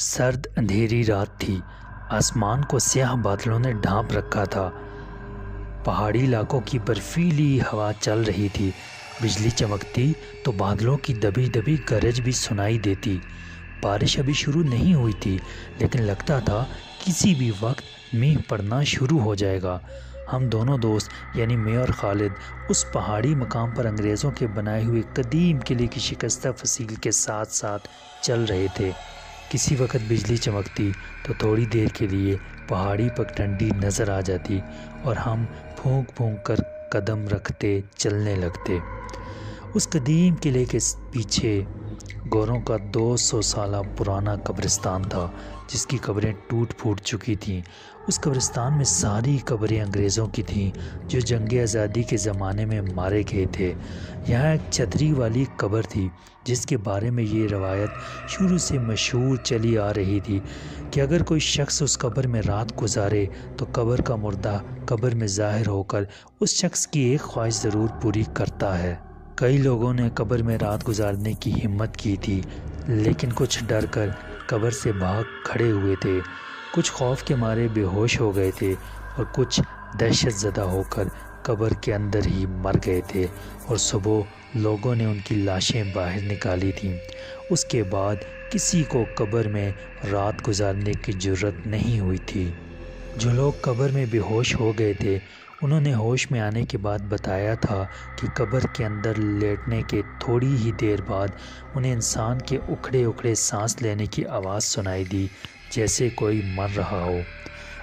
سرد اندھیری رات تھی۔ آسمان کو سیاہ بادلوں نے ڈھانپ رکھا تھا۔ پہاڑی علاقوں کی برفیلی ہوا چل رہی تھی۔ بجلی چمکتی تو بادلوں کی دبی دبی گرج بھی سنائی دیتی۔ بارش ابھی شروع نہیں ہوئی تھی، لیکن لگتا تھا کسی بھی وقت میںہ پڑنا شروع ہو جائے گا۔ ہم دونوں دوست یعنی میں اور خالد اس پہاڑی مقام پر انگریزوں کے بنائے ہوئے قدیم قلعے کی شکستہ فصیل کے ساتھ ساتھ چل رہے تھے۔ کسی وقت بجلی چمکتی تو تھوڑی دیر کے لیے پہاڑی پگڈنڈی نظر آ جاتی اور ہم پھونک پھونک کر قدم رکھتے چلنے لگتے۔ اس قدیم قلعے کے پیچھے گوروں کا 200 سالہ پرانا قبرستان تھا، جس کی قبریں ٹوٹ پھوٹ چکی تھیں۔ اس قبرستان میں ساری قبریں انگریزوں کی تھیں جو جنگ آزادی کے زمانے میں مارے گئے تھے۔ یہاں ایک چھتری والی قبر تھی جس کے بارے میں یہ روایت شروع سے مشہور چلی آ رہی تھی کہ اگر کوئی شخص اس قبر میں رات گزارے تو قبر کا مردہ قبر میں ظاہر ہو کر اس شخص کی ایک خواہش ضرور پوری کرتا ہے۔ کئی لوگوں نے قبر میں رات گزارنے کی ہمت کی تھی، لیکن کچھ ڈر کر قبر سے بھاگ کھڑے ہوئے تھے۔ کچھ خوف کے مارے بے ہوش ہو گئے تھے اور کچھ دہشت زدہ ہو کر قبر کے اندر ہی مر گئے تھے، اور صبح لوگوں نے ان کی لاشیں باہر نکالی تھیں۔ اس کے بعد کسی کو قبر میں رات گزارنے کی جرأت نہیں ہوئی تھی۔ جو لوگ قبر میں بے ہوش ہو گئے تھے انہوں نے ہوش میں آنے کے بعد بتایا تھا کہ قبر کے اندر لیٹنے کے تھوڑی ہی دیر بعد انہیں انسان کے اکھڑے اکھڑے سانس لینے کی آواز سنائی دی، جیسے کوئی مر رہا ہو۔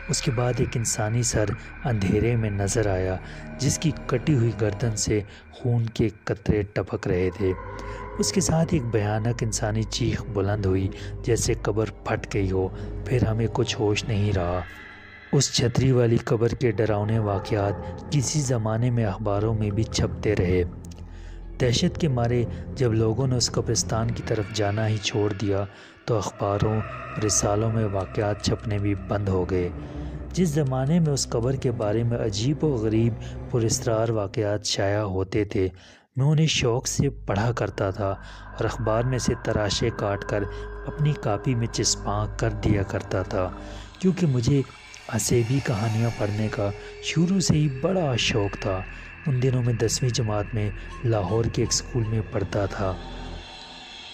اس کے بعد ایک انسانی سر اندھیرے میں نظر آیا جس کی کٹی ہوئی گردن سے خون کے قطرے ٹپک رہے تھے۔ اس کے ساتھ ایک بھیانک انسانی چیخ بلند ہوئی جیسے قبر پھٹ گئی ہو۔ پھر ہمیں کچھ ہوش نہیں رہا۔ اس چھتری والی قبر کے ڈراؤنے واقعات کسی زمانے میں اخباروں میں بھی چھپتے رہے۔ دہشت کے مارے جب لوگوں نے اس قبرستان کی طرف جانا ہی چھوڑ دیا تو اخباروں رسالوں میں واقعات چھپنے بھی بند ہو گئے۔ جس زمانے میں اس قبر کے بارے میں عجیب و غریب پراسرار واقعات شائع ہوتے تھے، میں انہیں شوق سے پڑھا کرتا تھا اور اخبار میں سے تراشے کاٹ کر اپنی کاپی میں چسپاں کر دیا کرتا تھا، کیونکہ مجھے اسیبی کہانیاں پڑھنے کا شروع سے ہی بڑا شوق تھا۔ ان دنوں میں 10ویں جماعت میں لاہور کے ایک اسکول میں پڑھتا تھا۔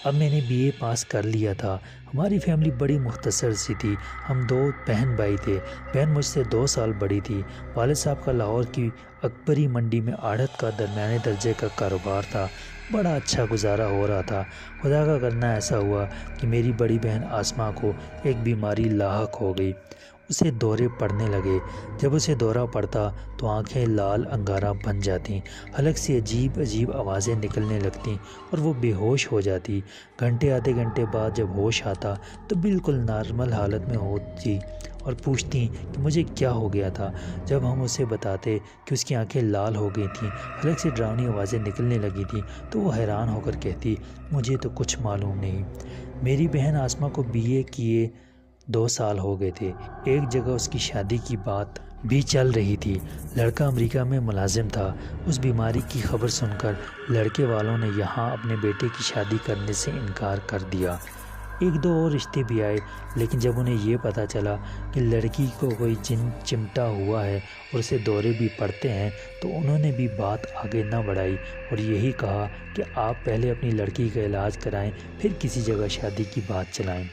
اب میں نے BA پاس کر لیا تھا۔ ہماری فیملی بڑی مختصر سی تھی۔ ہم 2 بہن بھائی تھے۔ بہن مجھ سے 2 سال بڑی تھی۔ والد صاحب کا لاہور کی اکبری منڈی میں آڑھت کا درمیانے درجے کا کاروبار تھا۔ بڑا اچھا گزارا ہو رہا تھا۔ خدا کا کرنا ایسا ہوا کہ میری بڑی بہن آسمہ کو ایک بیماری لاحق ہو گئی۔ اسے دورے پڑنے لگے۔ جب اسے دورہ پڑتا تو آنکھیں لال انگارہ بن جاتیں، حلق سے عجیب عجیب آوازیں نکلنے لگتیں اور وہ بے ہوش ہو جاتی۔ گھنٹے آدھے گھنٹے بعد جب ہوش آتا تو بالکل نارمل حالت میں ہوتی اور پوچھتی کہ مجھے کیا ہو گیا تھا۔ جب ہم اسے بتاتے کہ اس کی آنکھیں لال ہو گئی تھیں، حلق سے ڈراؤنی آوازیں نکلنے لگی تھیں، تو وہ حیران ہو کر کہتی مجھے تو کچھ معلوم نہیں۔ میری بہن آسمہ کو BA کیے 2 سال ہو گئے تھے۔ ایک جگہ اس کی شادی کی بات بھی چل رہی تھی۔ لڑکا امریکہ میں ملازم تھا۔ اس بیماری کی خبر سن کر لڑکے والوں نے یہاں اپنے بیٹے کی شادی کرنے سے انکار کر دیا۔ 1-2 اور رشتے بھی آئے، لیکن جب انہیں یہ پتہ چلا کہ لڑکی کو کوئی جن چمٹا ہوا ہے اور اسے دورے بھی پڑتے ہیں تو انہوں نے بھی بات آگے نہ بڑھائی اور یہی کہا کہ آپ پہلے اپنی لڑکی کا علاج کرائیں، پھر کسی جگہ شادی کی بات چلائیں۔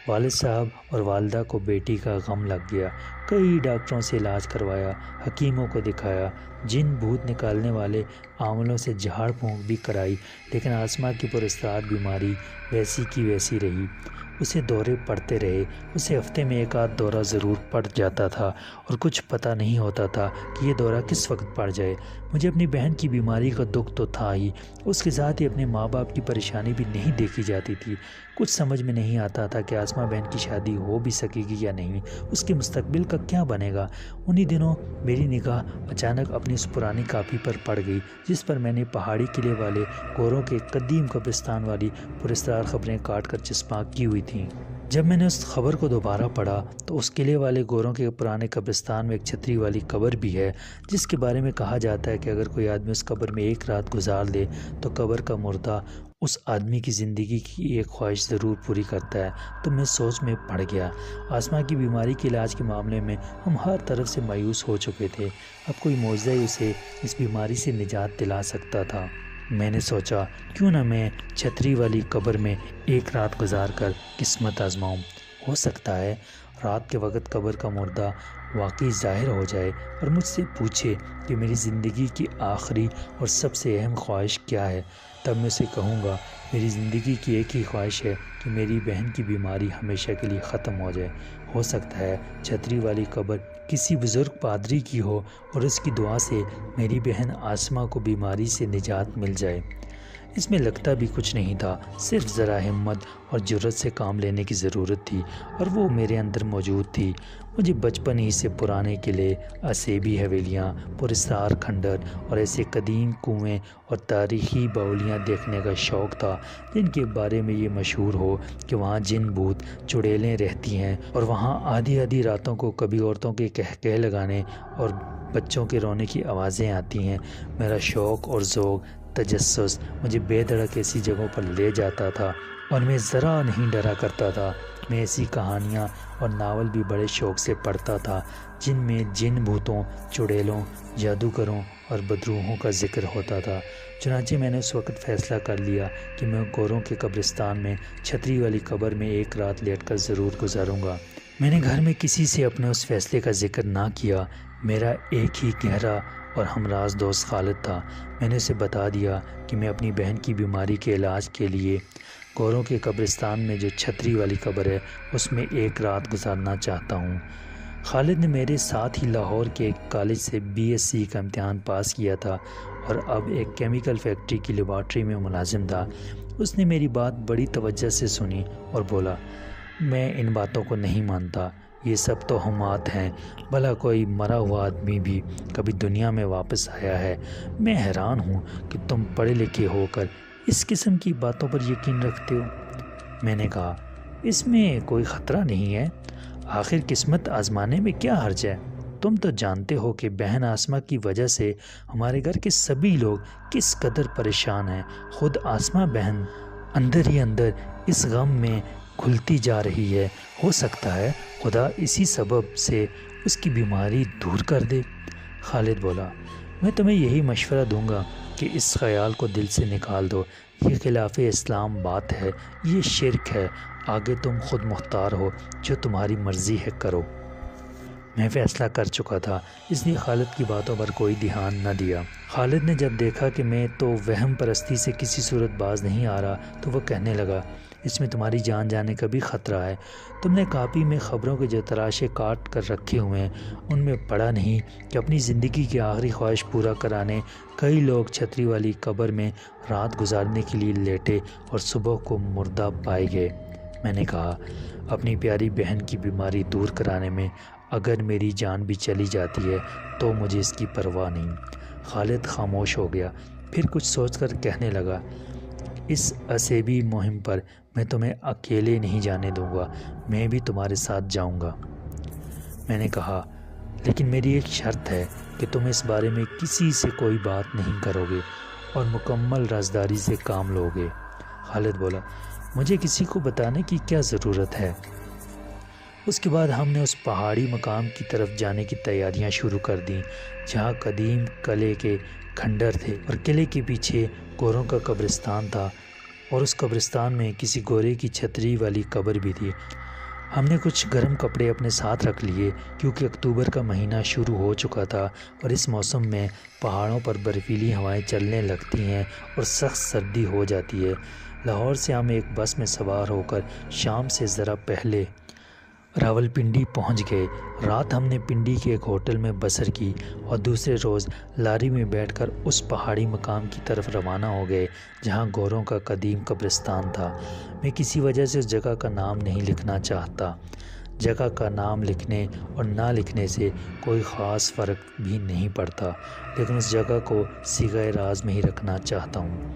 والد صاحب اور والدہ کو بیٹی کا غم لگ گیا۔ کئی ڈاکٹروں سے علاج کروایا، حکیموں کو دکھایا، جن بھوت نکالنے والے عاملوں سے جھاڑ پھونک بھی کرائی، لیکن آسمہ کی پراسرار بیماری ویسی کی ویسی رہی۔ اسے دورے پڑتے رہے۔ اسے ہفتے میں 1 آدھ دورہ ضرور پڑ جاتا تھا اور کچھ پتہ نہیں ہوتا تھا کہ یہ دورہ کس وقت پڑ جائے۔ مجھے اپنی بہن کی بیماری کا دکھ تو تھا ہی، اس کے ساتھ ہی اپنے ماں باپ کی پریشانی بھی نہیں دیکھی جاتی تھی۔ کچھ سمجھ میں نہیں آتا تھا کہ آسمہ بہن کی شادی ہو بھی سکے گی یا نہیں، اس کے مستقبل کا کیا بنے گا۔ انہی دنوں میری نگاہ اچانک اپنی اس پرانی کاپی پر پڑ گئی جس پر میں نے پہاڑی قلعے والے گوروں کے قدیم قبرستان والی پراسرار خبریں کاٹ کر چسپاں کی ہوئی تھیں۔ جب میں نے اس خبر کو دوبارہ پڑھا تو اس قلعے والے گوروں کے پرانے قبرستان میں ایک چھتری والی قبر بھی ہے، جس کے بارے میں کہا جاتا ہے کہ اگر کوئی آدمی اس قبر میں ایک رات گزار لے تو قبر کا مردہ اس آدمی کی زندگی کی ایک خواہش ضرور پوری کرتا ہے۔ تو میں سوچ میں پڑ گیا۔ آسما کی بیماری کے علاج کے معاملے میں ہم ہر طرف سے مایوس ہو چکے تھے، اب کوئی معجزہ ہی اسے اس بیماری سے نجات دلا سکتا تھا۔ میں نے سوچا کیوں نہ میں چھتری والی قبر میں ایک رات گزار کر قسمت آزماؤں۔ ہو سکتا ہے رات کے وقت قبر کا مردہ واقعی ظاہر ہو جائے اور مجھ سے پوچھے کہ میری زندگی کی آخری اور سب سے اہم خواہش کیا ہے۔ تب میں اسے کہوں گا میری زندگی کی ایک ہی خواہش ہے کہ میری بہن کی بیماری ہمیشہ کے لیے ختم ہو جائے۔ ہو سکتا ہے چھتری والی قبر کسی بزرگ پادری کی ہو اور اس کی دعا سے میری بہن آسما کو بیماری سے نجات مل جائے۔ اس میں لگتا بھی کچھ نہیں تھا، صرف ذرا ہمت اور جرأت سے کام لینے کی ضرورت تھی، اور وہ میرے اندر موجود تھی۔ مجھے بچپن ہی سے پرانے قلعے، اسیبی حویلیاں، پراسرار کھنڈر اور ایسے قدیم کنویں اور تاریخی باولیاں دیکھنے کا شوق تھا جن کے بارے میں یہ مشہور ہو کہ وہاں جن بھوت چڑیلیں رہتی ہیں، اور وہاں آدھی آدھی راتوں کو کبھی عورتوں کے قہقہے لگانے اور بچوں کے رونے کی آوازیں آتی ہیں۔ میرا شوق اور ذوق تجسس مجھے بے دھڑک ایسی جگہوں پر لے جاتا تھا اور میں ذرا نہیں ڈرا کرتا تھا۔ میں ایسی کہانیاں اور ناول بھی بڑے شوق سے پڑھتا تھا جن میں جن بھوتوں، چڑیلوں، جادوگروں اور بدروحوں کا ذکر ہوتا تھا۔ چنانچہ میں نے اس وقت فیصلہ کر لیا کہ میں گوروں کے قبرستان میں چھتری والی قبر میں ایک رات لیٹ کر ضرور گزاروں گا۔ میں نے گھر میں کسی سے اپنے اس فیصلے کا ذکر نہ کیا۔ میرا ایک ہی گہرا اور ہمراز دوست خالد تھا۔ میں نے اسے بتا دیا کہ میں اپنی بہن کی بیماری کے علاج کے لیے گوروں کے قبرستان میں جو چھتری والی قبر ہے اس میں ایک رات گزارنا چاہتا ہوں۔ خالد نے میرے ساتھ ہی لاہور کے ایک کالج سے BSc کا امتحان پاس کیا تھا اور اب ایک کیمیکل فیکٹری کی لیبارٹری میں ملازم تھا۔ اس نے میری بات بڑی توجہ سے سنی اور بولا، میں ان باتوں کو نہیں مانتا، یہ سب توہمات ہیں، بھلا کوئی مرا ہوا آدمی بھی کبھی دنیا میں واپس آیا ہے؟ میں حیران ہوں کہ تم پڑھے لکھے ہو کر اس قسم کی باتوں پر یقین رکھتے ہو۔ میں نے کہا، اس میں کوئی خطرہ نہیں ہے، آخر قسمت آزمانے میں کیا حرج ہے؟ تم تو جانتے ہو کہ بہن آسما کی وجہ سے ہمارے گھر کے سبھی لوگ کس قدر پریشان ہیں۔ خود آسما بہن اندر ہی اندر اس غم میں کھلتی جا رہی ہے، ہو سکتا ہے خدا اسی سبب سے اس کی بیماری دور کر دے۔ خالد بولا، میں تمہیں یہی مشورہ دوں گا کہ اس خیال کو دل سے نکال دو، یہ خلاف اسلام بات ہے، یہ شرک ہے، آگے تم خود مختار ہو، جو تمہاری مرضی ہے کرو۔ میں فیصلہ کر چکا تھا، اس لیے خالد کی باتوں پر کوئی دھیان نہ دیا۔ خالد نے جب دیکھا کہ میں تو وہم پرستی سے کسی صورت باز نہیں آ رہا تو وہ کہنے لگا، اس میں تمہاری جان جانے کا بھی خطرہ ہے۔ تم نے کاپی میں خبروں کے جو تراشے کاٹ کر رکھے ہوئے ہیں ان میں پڑھا نہیں کہ اپنی زندگی کی آخری خواہش پورا کرانے کئی لوگ چھتری والی قبر میں رات گزارنے کے لیے لیٹے اور صبح کو مردہ پائے گئے۔ میں نے کہا، اپنی پیاری بہن کی بیماری دور کرانے میں اگر میری جان بھی چلی جاتی ہے تو مجھے اس کی پرواہ نہیں۔ خالد خاموش ہو گیا، پھر کچھ سوچ کر کہنے لگا، اس اسیبی مہم پر میں تمہیں اکیلے نہیں جانے دوں گا، میں بھی تمہارے ساتھ جاؤں گا۔ میں نے کہا، لیکن میری ایک شرط ہے کہ تم اس بارے میں کسی سے کوئی بات نہیں کرو گے اور مکمل رازداری سے کام لو گے۔ خالد بولا، مجھے کسی کو بتانے کی کیا ضرورت ہے؟ اس کے بعد ہم نے اس پہاڑی مقام کی طرف جانے کی تیاریاں شروع کر دیں جہاں قدیم قلعے کے کھنڈر تھے اور قلعے کے پیچھے گوروں کا قبرستان تھا، اور اس قبرستان میں کسی گورے کی چھتری والی قبر بھی تھی۔ ہم نے کچھ گرم کپڑے اپنے ساتھ رکھ لیے کیونکہ اکتوبر کا مہینہ شروع ہو چکا تھا اور اس موسم میں پہاڑوں پر برفیلی ہوائیں چلنے لگتی ہیں اور سخت سردی ہو جاتی ہے۔ لاہور سے ہم ایک بس میں سوار ہو کر شام سے ذرا پہلے راولپنڈی پہنچ گئے۔ رات ہم نے پنڈی کے ایک ہوٹل میں بسر کی اور دوسرے روز لاری میں بیٹھ کر اس پہاڑی مقام کی طرف روانہ ہو گئے جہاں گوروں کا قدیم قبرستان تھا۔ میں کسی وجہ سے اس جگہ کا نام نہیں لکھنا چاہتا۔ جگہ کا نام لکھنے اور نہ لکھنے سے کوئی خاص فرق بھی نہیں پڑتا، لیکن اس جگہ کو صیغہ راز میں ہی رکھنا چاہتا ہوں۔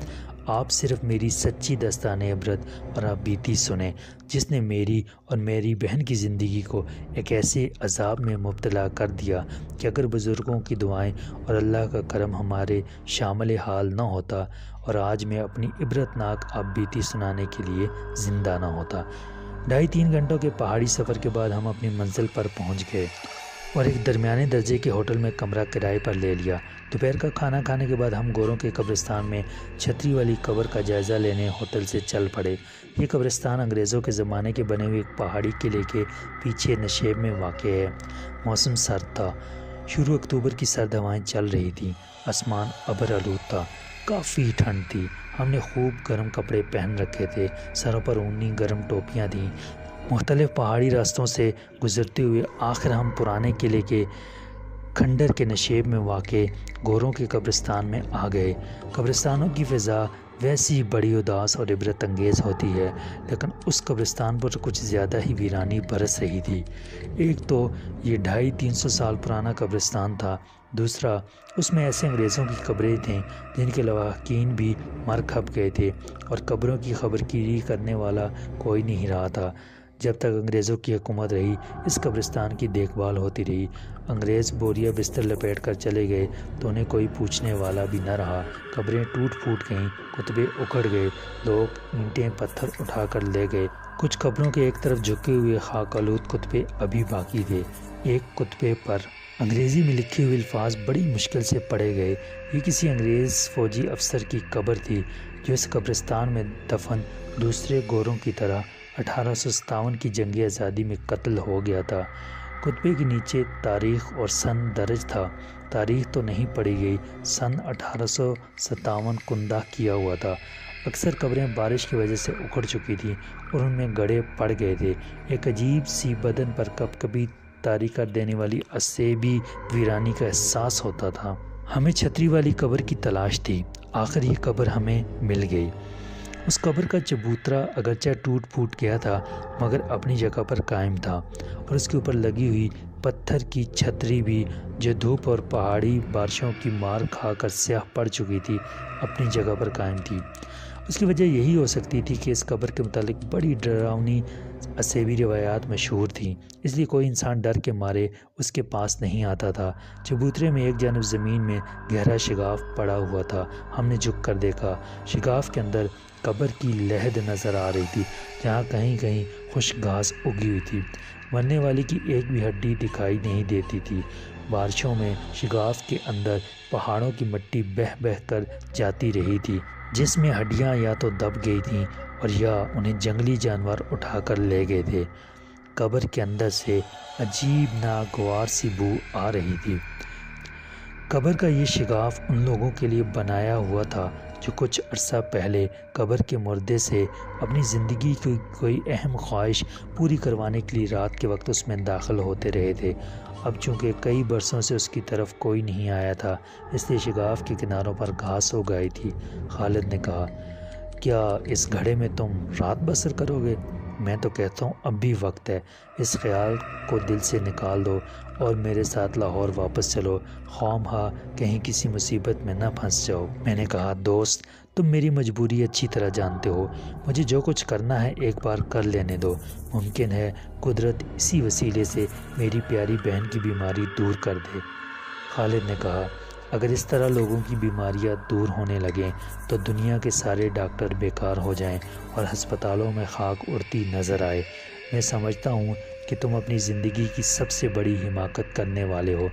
آپ صرف میری سچی داستان عبرت اور آپ بیتی سنیں جس نے میری اور میری بہن کی زندگی کو ایک ایسے عذاب میں مبتلا کر دیا کہ اگر بزرگوں کی دعائیں اور اللہ کا کرم ہمارے شامل حال نہ ہوتا اور آج میں اپنی عبرت ناک آپ بیتی سنانے کے لیے زندہ نہ ہوتا۔ 2.5-3 گھنٹوں کے پہاڑی سفر کے بعد ہم اپنی منزل پر پہنچ گئے اور ایک درمیانے درجے کے ہوٹل میں کمرہ کرائے پر لے لیا۔ دوپہر کا کھانا کھانے کے بعد ہم گوروں کے قبرستان میں چھتری والی قبر کا جائزہ لینے ہوٹل سے چل پڑے۔ یہ قبرستان انگریزوں کے زمانے کے بنے ہوئے ایک پہاڑی قلعے کے پیچھے نشیب میں واقع ہے۔ موسم سرد تھا، شروع اکتوبر کی سرد ہوائیں چل رہی تھیں، آسمان ابر آلود تھا، کافی ٹھنڈ تھی۔ ہم نے خوب گرم کپڑے پہن رکھے تھے، سروں پر اونی گرم ٹوپیاں تھیں۔ مختلف پہاڑی راستوں سے گزرتے ہوئے آخر ہم پرانے قلعے کے کھنڈر کے نشیب میں واقع گوروں کے قبرستان میں آ گئے۔ قبرستانوں کی فضا ویسی بڑی اداس اور عبرت انگیز ہوتی ہے، لیکن اس قبرستان پر کچھ زیادہ ہی ویرانی برس رہی تھی۔ ایک تو یہ 250-300 سال پرانا قبرستان تھا، دوسرا اس میں ایسے انگریزوں کی قبریں تھیں جن کے لواحقین بھی مر کھپ گئے تھے اور قبروں کی خبرگیری کرنے والا کوئی نہیں رہا تھا۔ جب تک انگریزوں کی حکومت رہی اس قبرستان کی دیکھ بھال ہوتی رہی۔ انگریز بوریا بستر لپیٹ کر چلے گئے تو انہیں کوئی پوچھنے والا بھی نہ رہا۔ قبریں ٹوٹ پھوٹ گئیں، کتبے اکھڑ گئے، لوگ اینٹیں پتھر اٹھا کر لے گئے۔ کچھ قبروں کے ایک طرف جھکے ہوئے خاک آلود کتبے ابھی باقی تھے۔ ایک کتبے پر انگریزی میں لکھے ہوئے الفاظ بڑی مشکل سے پڑھے گئے۔ یہ کسی انگریز فوجی افسر کی قبر تھی جو اس قبرستان میں دفن دوسرے گوروں کی طرح 1857 کی جنگ آزادی میں قتل ہو گیا تھا۔ کتبے کے نیچے تاریخ اور سن درج تھا۔ تاریخ تو نہیں پڑھی گئی، سن 1857 کندہ کیا ہوا تھا۔ اکثر قبریں بارش کی وجہ سے اکھڑ چکی تھیں اور ان میں گڑھے پڑ گئے تھے۔ ایک عجیب سی بدن پر کب کبھی طاری کر دینے والی عصبی ویرانی کا احساس ہوتا تھا۔ ہمیں چھتری والی قبر کی تلاش تھی۔ آخر یہ قبر ہمیں مل گئی۔ اس قبر کا چبوترا اگرچہ ٹوٹ پھوٹ گیا تھا مگر اپنی جگہ پر قائم تھا، اور اس کے اوپر لگی ہوئی پتھر کی چھتری بھی جو دھوپ اور پہاڑی بارشوں کی مار کھا کر سیاہ پڑ چکی تھی اپنی جگہ پر قائم تھی۔ اس کی وجہ یہی ہو سکتی تھی کہ اس قبر کے متعلق بڑی ڈراؤنی عصبی روایات مشہور تھیں، اس لیے کوئی انسان ڈر کے مارے اس کے پاس نہیں آتا تھا۔ چبوترے میں ایک جانب زمین میں گہرا شگاف پڑا ہوا تھا۔ ہم نے جھک کر دیکھا، شگاف کے اندر قبر کی لحد نظر آ رہی تھی جہاں کہیں کہیں خشک گھاس اگی ہوئی تھی۔ مرنے والے کی ایک بھی ہڈی دکھائی نہیں دیتی تھی۔ بارشوں میں شگاف کے اندر پہاڑوں کی مٹی بہہ بہہ کر جاتی رہی تھی جس میں ہڈیاں یا تو دب گئی تھیں اور یا انہیں جنگلی جانور اٹھا کر لے گئے تھے۔ قبر کے اندر سے عجیب ناگوار سی بو آ رہی تھی۔ قبر کا یہ شگاف ان لوگوں کے لیے بنایا ہوا تھا جو کچھ عرصہ پہلے قبر کے مردے سے اپنی زندگی کی کوئی اہم خواہش پوری کروانے کے لیے رات کے وقت اس میں داخل ہوتے رہے تھے۔ اب چونکہ کئی برسوں سے اس کی طرف کوئی نہیں آیا تھا اس لیے شگاف کے کناروں پر گھاس ہو گئی تھی۔ خالد نے کہا، کیا اس گھڑے میں تم رات بسر کرو گے؟ میں تو کہتا ہوں اب بھی وقت ہے، اس خیال کو دل سے نکال دو اور میرے ساتھ لاہور واپس چلو، خواہ مخواہ کہیں کسی مصیبت میں نہ پھنس جاؤ۔ میں نے کہا، دوست تم میری مجبوری اچھی طرح جانتے ہو، مجھے جو کچھ کرنا ہے ایک بار کر لینے دو، ممکن ہے قدرت اسی وسیلے سے میری پیاری بہن کی بیماری دور کر دے۔ خالد نے کہا، اگر اس طرح لوگوں کی بیماریاں دور ہونے لگیں تو دنیا کے سارے ڈاکٹر بیکار ہو جائیں اور ہسپتالوں میں خاک اڑتی نظر آئے۔ میں سمجھتا ہوں کہ تم اپنی زندگی کی سب سے بڑی حماقت کرنے والے ہو،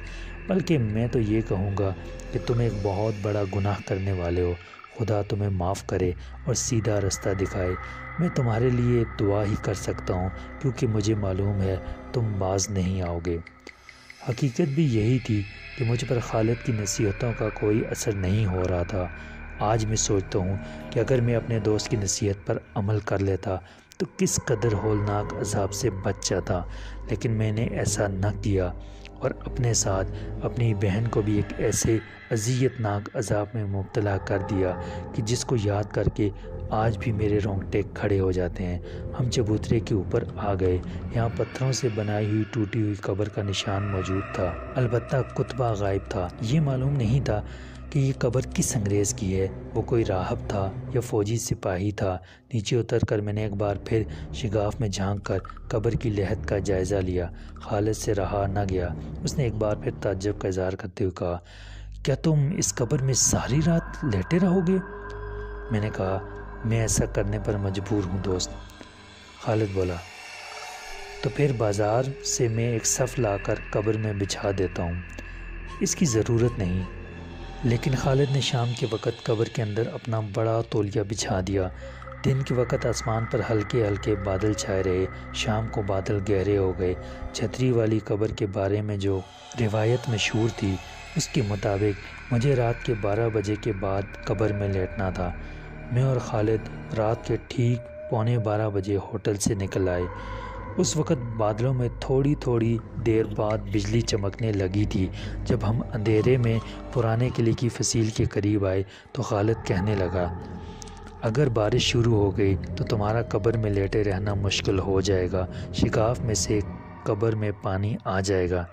بلکہ میں تو یہ کہوں گا کہ تم ایک بہت بڑا گناہ کرنے والے ہو۔ خدا تمہیں معاف کرے اور سیدھا رستہ دکھائے۔ میں تمہارے لیے دعا ہی کر سکتا ہوں کیونکہ مجھے معلوم ہے تم باز نہیں آؤ گے۔ حقیقت بھی یہی تھی کہ مجھ پر خالد کی نصیحتوں کا کوئی اثر نہیں ہو رہا تھا۔ آج میں سوچتا ہوں کہ اگر میں اپنے دوست کی نصیحت پر عمل کر لیتا تو کس قدر ہولناک عذاب سے بچ جاتا، لیکن میں نے ایسا نہ کیا اور اپنے ساتھ اپنی بہن کو بھی ایک ایسے اذیت ناک عذاب میں مبتلا کر دیا کہ جس کو یاد کر کے آج بھی میرے رونگٹے کھڑے ہو جاتے ہیں۔ ہم چبوترے کے اوپر آ گئے۔ یہاں پتھروں سے بنائی ہوئی ٹوٹی ہوئی قبر کا نشان موجود تھا، البتہ کتبہ غائب تھا۔ یہ معلوم نہیں تھا کہ یہ قبر کس انگریز کی ہے، وہ کوئی راہب تھا یا فوجی سپاہی تھا۔ نیچے اتر کر میں نے ایک بار پھر شگاف میں جھانک کر قبر کی لحد کا جائزہ لیا۔ خالد سے رہا نہ گیا، اس نے ایک بار پھر تعجب کا اظہار کرتے ہوئے کہا، کیا تم اس قبر میں ساری رات لیٹے رہو گے؟ میں نے کہا، میں ایسا کرنے پر مجبور ہوں دوست۔ خالد بولا، تو پھر بازار سے میں ایک صف لا کر قبر میں بچھا دیتا ہوں۔ اس کی ضرورت نہیں۔ لیکن خالد نے شام کے وقت قبر کے اندر اپنا بڑا تولیہ بچھا دیا۔ دن کے وقت آسمان پر ہلکے ہلکے بادل چھائے رہے، شام کو بادل گہرے ہو گئے۔ چھتری والی قبر کے بارے میں جو روایت مشہور تھی، اس کے مطابق مجھے رات کے 12 بجے کے بعد قبر میں لیٹنا تھا۔ میں اور خالد رات کے ٹھیک 11:15 بجے ہوٹل سے نکل آئے۔ اس وقت بادلوں میں تھوڑی تھوڑی دیر بعد بجلی چمکنے لگی تھی۔ جب ہم اندھیرے میں پرانے قلعے کی فصیل کے قریب آئے تو خالد کہنے لگا، اگر بارش شروع ہو گئی تو تمہارا قبر میں لیٹے رہنا مشکل ہو جائے گا، شگاف میں سے قبر میں پانی آ جائے گا۔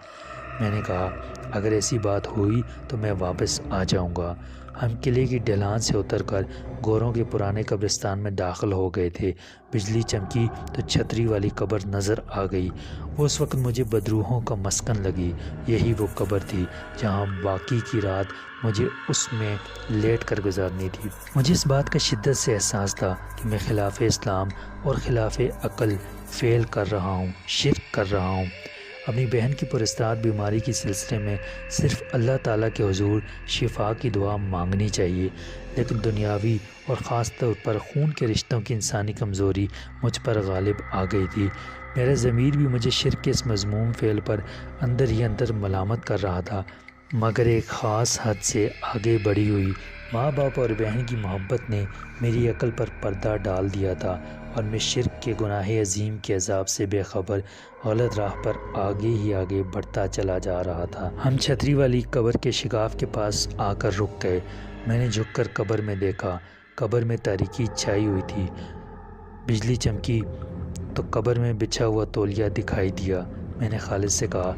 میں نے کہا، اگر ایسی بات ہوئی تو میں واپس آ جاؤں گا۔ ہم قلعے کی ڈھلان سے اتر کر گوروں کے پرانے قبرستان میں داخل ہو گئے تھے۔ بجلی چمکی تو چھتری والی قبر نظر آ گئی۔ وہ اس وقت مجھے بدروحوں کا مسکن لگی۔ یہی وہ قبر تھی جہاں باقی کی رات مجھے اس میں لیٹ کر گزارنی تھی۔ مجھے اس بات کا شدت سے احساس تھا کہ میں خلاف اسلام اور خلاف عقل فعل کر رہا ہوں، شرک کر رہا ہوں۔ اپنی بہن کی پراسرار بیماری کے سلسلے میں صرف اللہ تعالیٰ کے حضور شفا کی دعا مانگنی چاہیے، لیکن دنیاوی اور خاص طور پر خون کے رشتوں کی انسانی کمزوری مجھ پر غالب آ گئی تھی۔ میرا ضمیر بھی مجھے شرک کے اس مذموم فعل پر اندر ہی اندر ملامت کر رہا تھا، مگر ایک خاص حد سے آگے بڑھی ہوئی ماں باپ اور بہن کی محبت نے میری عقل پر پردہ ڈال دیا تھا، اور میں شرک کے گناہ عظیم کے عذاب سے بے خبر غلط راہ پر آگے ہی آگے بڑھتا چلا جا رہا تھا۔ ہم چھتری والی قبر کے شگاف کے پاس آ کر رک گئے۔ میں نے جھک کر قبر میں دیکھا۔ قبر میں تاریکی چھائی ہوئی تھی۔ بجلی چمکی تو قبر میں بچھا ہوا تولیہ دکھائی دیا۔ میں نے خالد سے کہا،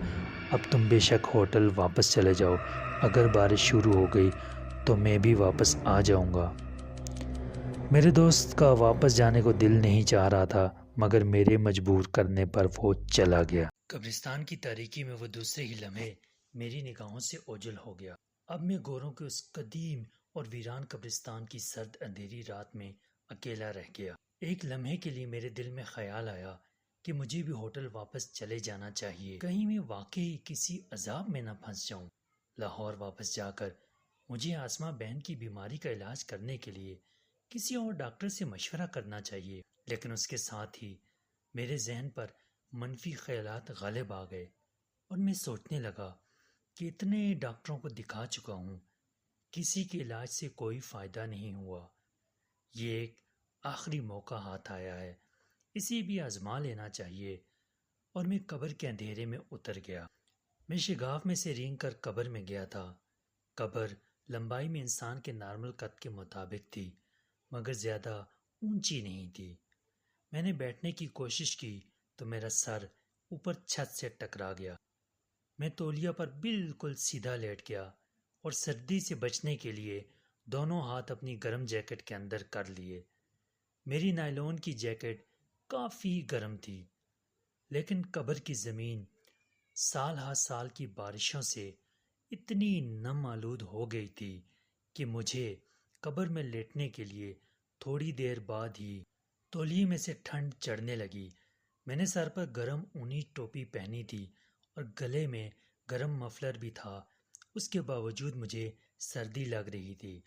اب تم بے شک ہوٹل واپس چلے جاؤ، اگر بارش شروع ہو گئی تو میں بھی واپس آ جاؤں گا۔ میرے دوست کا واپس جانے کو دل نہیں چاہ رہا تھا، مگر میرے مجبور کرنے پر وہ چلا گیا۔ قبرستان کی تاریکی میں وہ دوسرے ہی لمحے میری نگاہوں سے اوجھل ہو گیا۔ اب میں گوروں کے اس قدیم اور ویران قبرستان کی سرد اندھیری رات میں اکیلا رہ گیا۔ ایک لمحے کے لیے میرے دل میں خیال آیا کہ مجھے بھی ہوٹل واپس چلے جانا چاہیے، کہیں میں واقعی کسی عذاب میں نہ پھنس جاؤں۔ لاہور واپس جا کر مجھے آسماں بہن کی بیماری کا علاج کرنے کے لیے کسی اور ڈاکٹر سے مشورہ کرنا چاہیے، لیکن اس کے ساتھ ہی میرے ذہن پر منفی خیالات غالب آ گئے، اور میں سوچنے لگا کہ اتنے ڈاکٹروں کو دکھا چکا ہوں، کسی کے علاج سے کوئی فائدہ نہیں ہوا۔ یہ ایک آخری موقع ہاتھ آیا ہے، اسے بھی آزما لینا چاہیے، اور میں قبر کے اندھیرے میں اتر گیا۔ میں شگاف میں سے رینگ کر قبر میں گیا تھا۔ قبر لمبائی میں انسان کے نارمل قد کے مطابق تھی، مگر زیادہ اونچی نہیں تھی۔ میں نے بیٹھنے کی کوشش کی تو میرا سر اوپر چھت سے ٹکرا گیا۔ میں تولیہ پر بالکل سیدھا لیٹ گیا، اور سردی سے بچنے کے لیے دونوں ہاتھ اپنی گرم جیکٹ کے اندر کر لیے۔ میری نائلون کی جیکٹ کافی گرم تھی، لیکن قبر کی زمین سال ہا سال کی بارشوں سے اتنی نم آلود ہو گئی تھی کہ مجھے قبر میں لیٹنے کے لیے تھوڑی دیر بعد ہی تولیے میں سے ٹھنڈ چڑھنے لگی۔ میں نے سر پر گرم اونی ٹوپی پہنی تھی اور گلے میں گرم مفلر بھی تھا، اس کے باوجود مجھے سردی لگ رہی تھی۔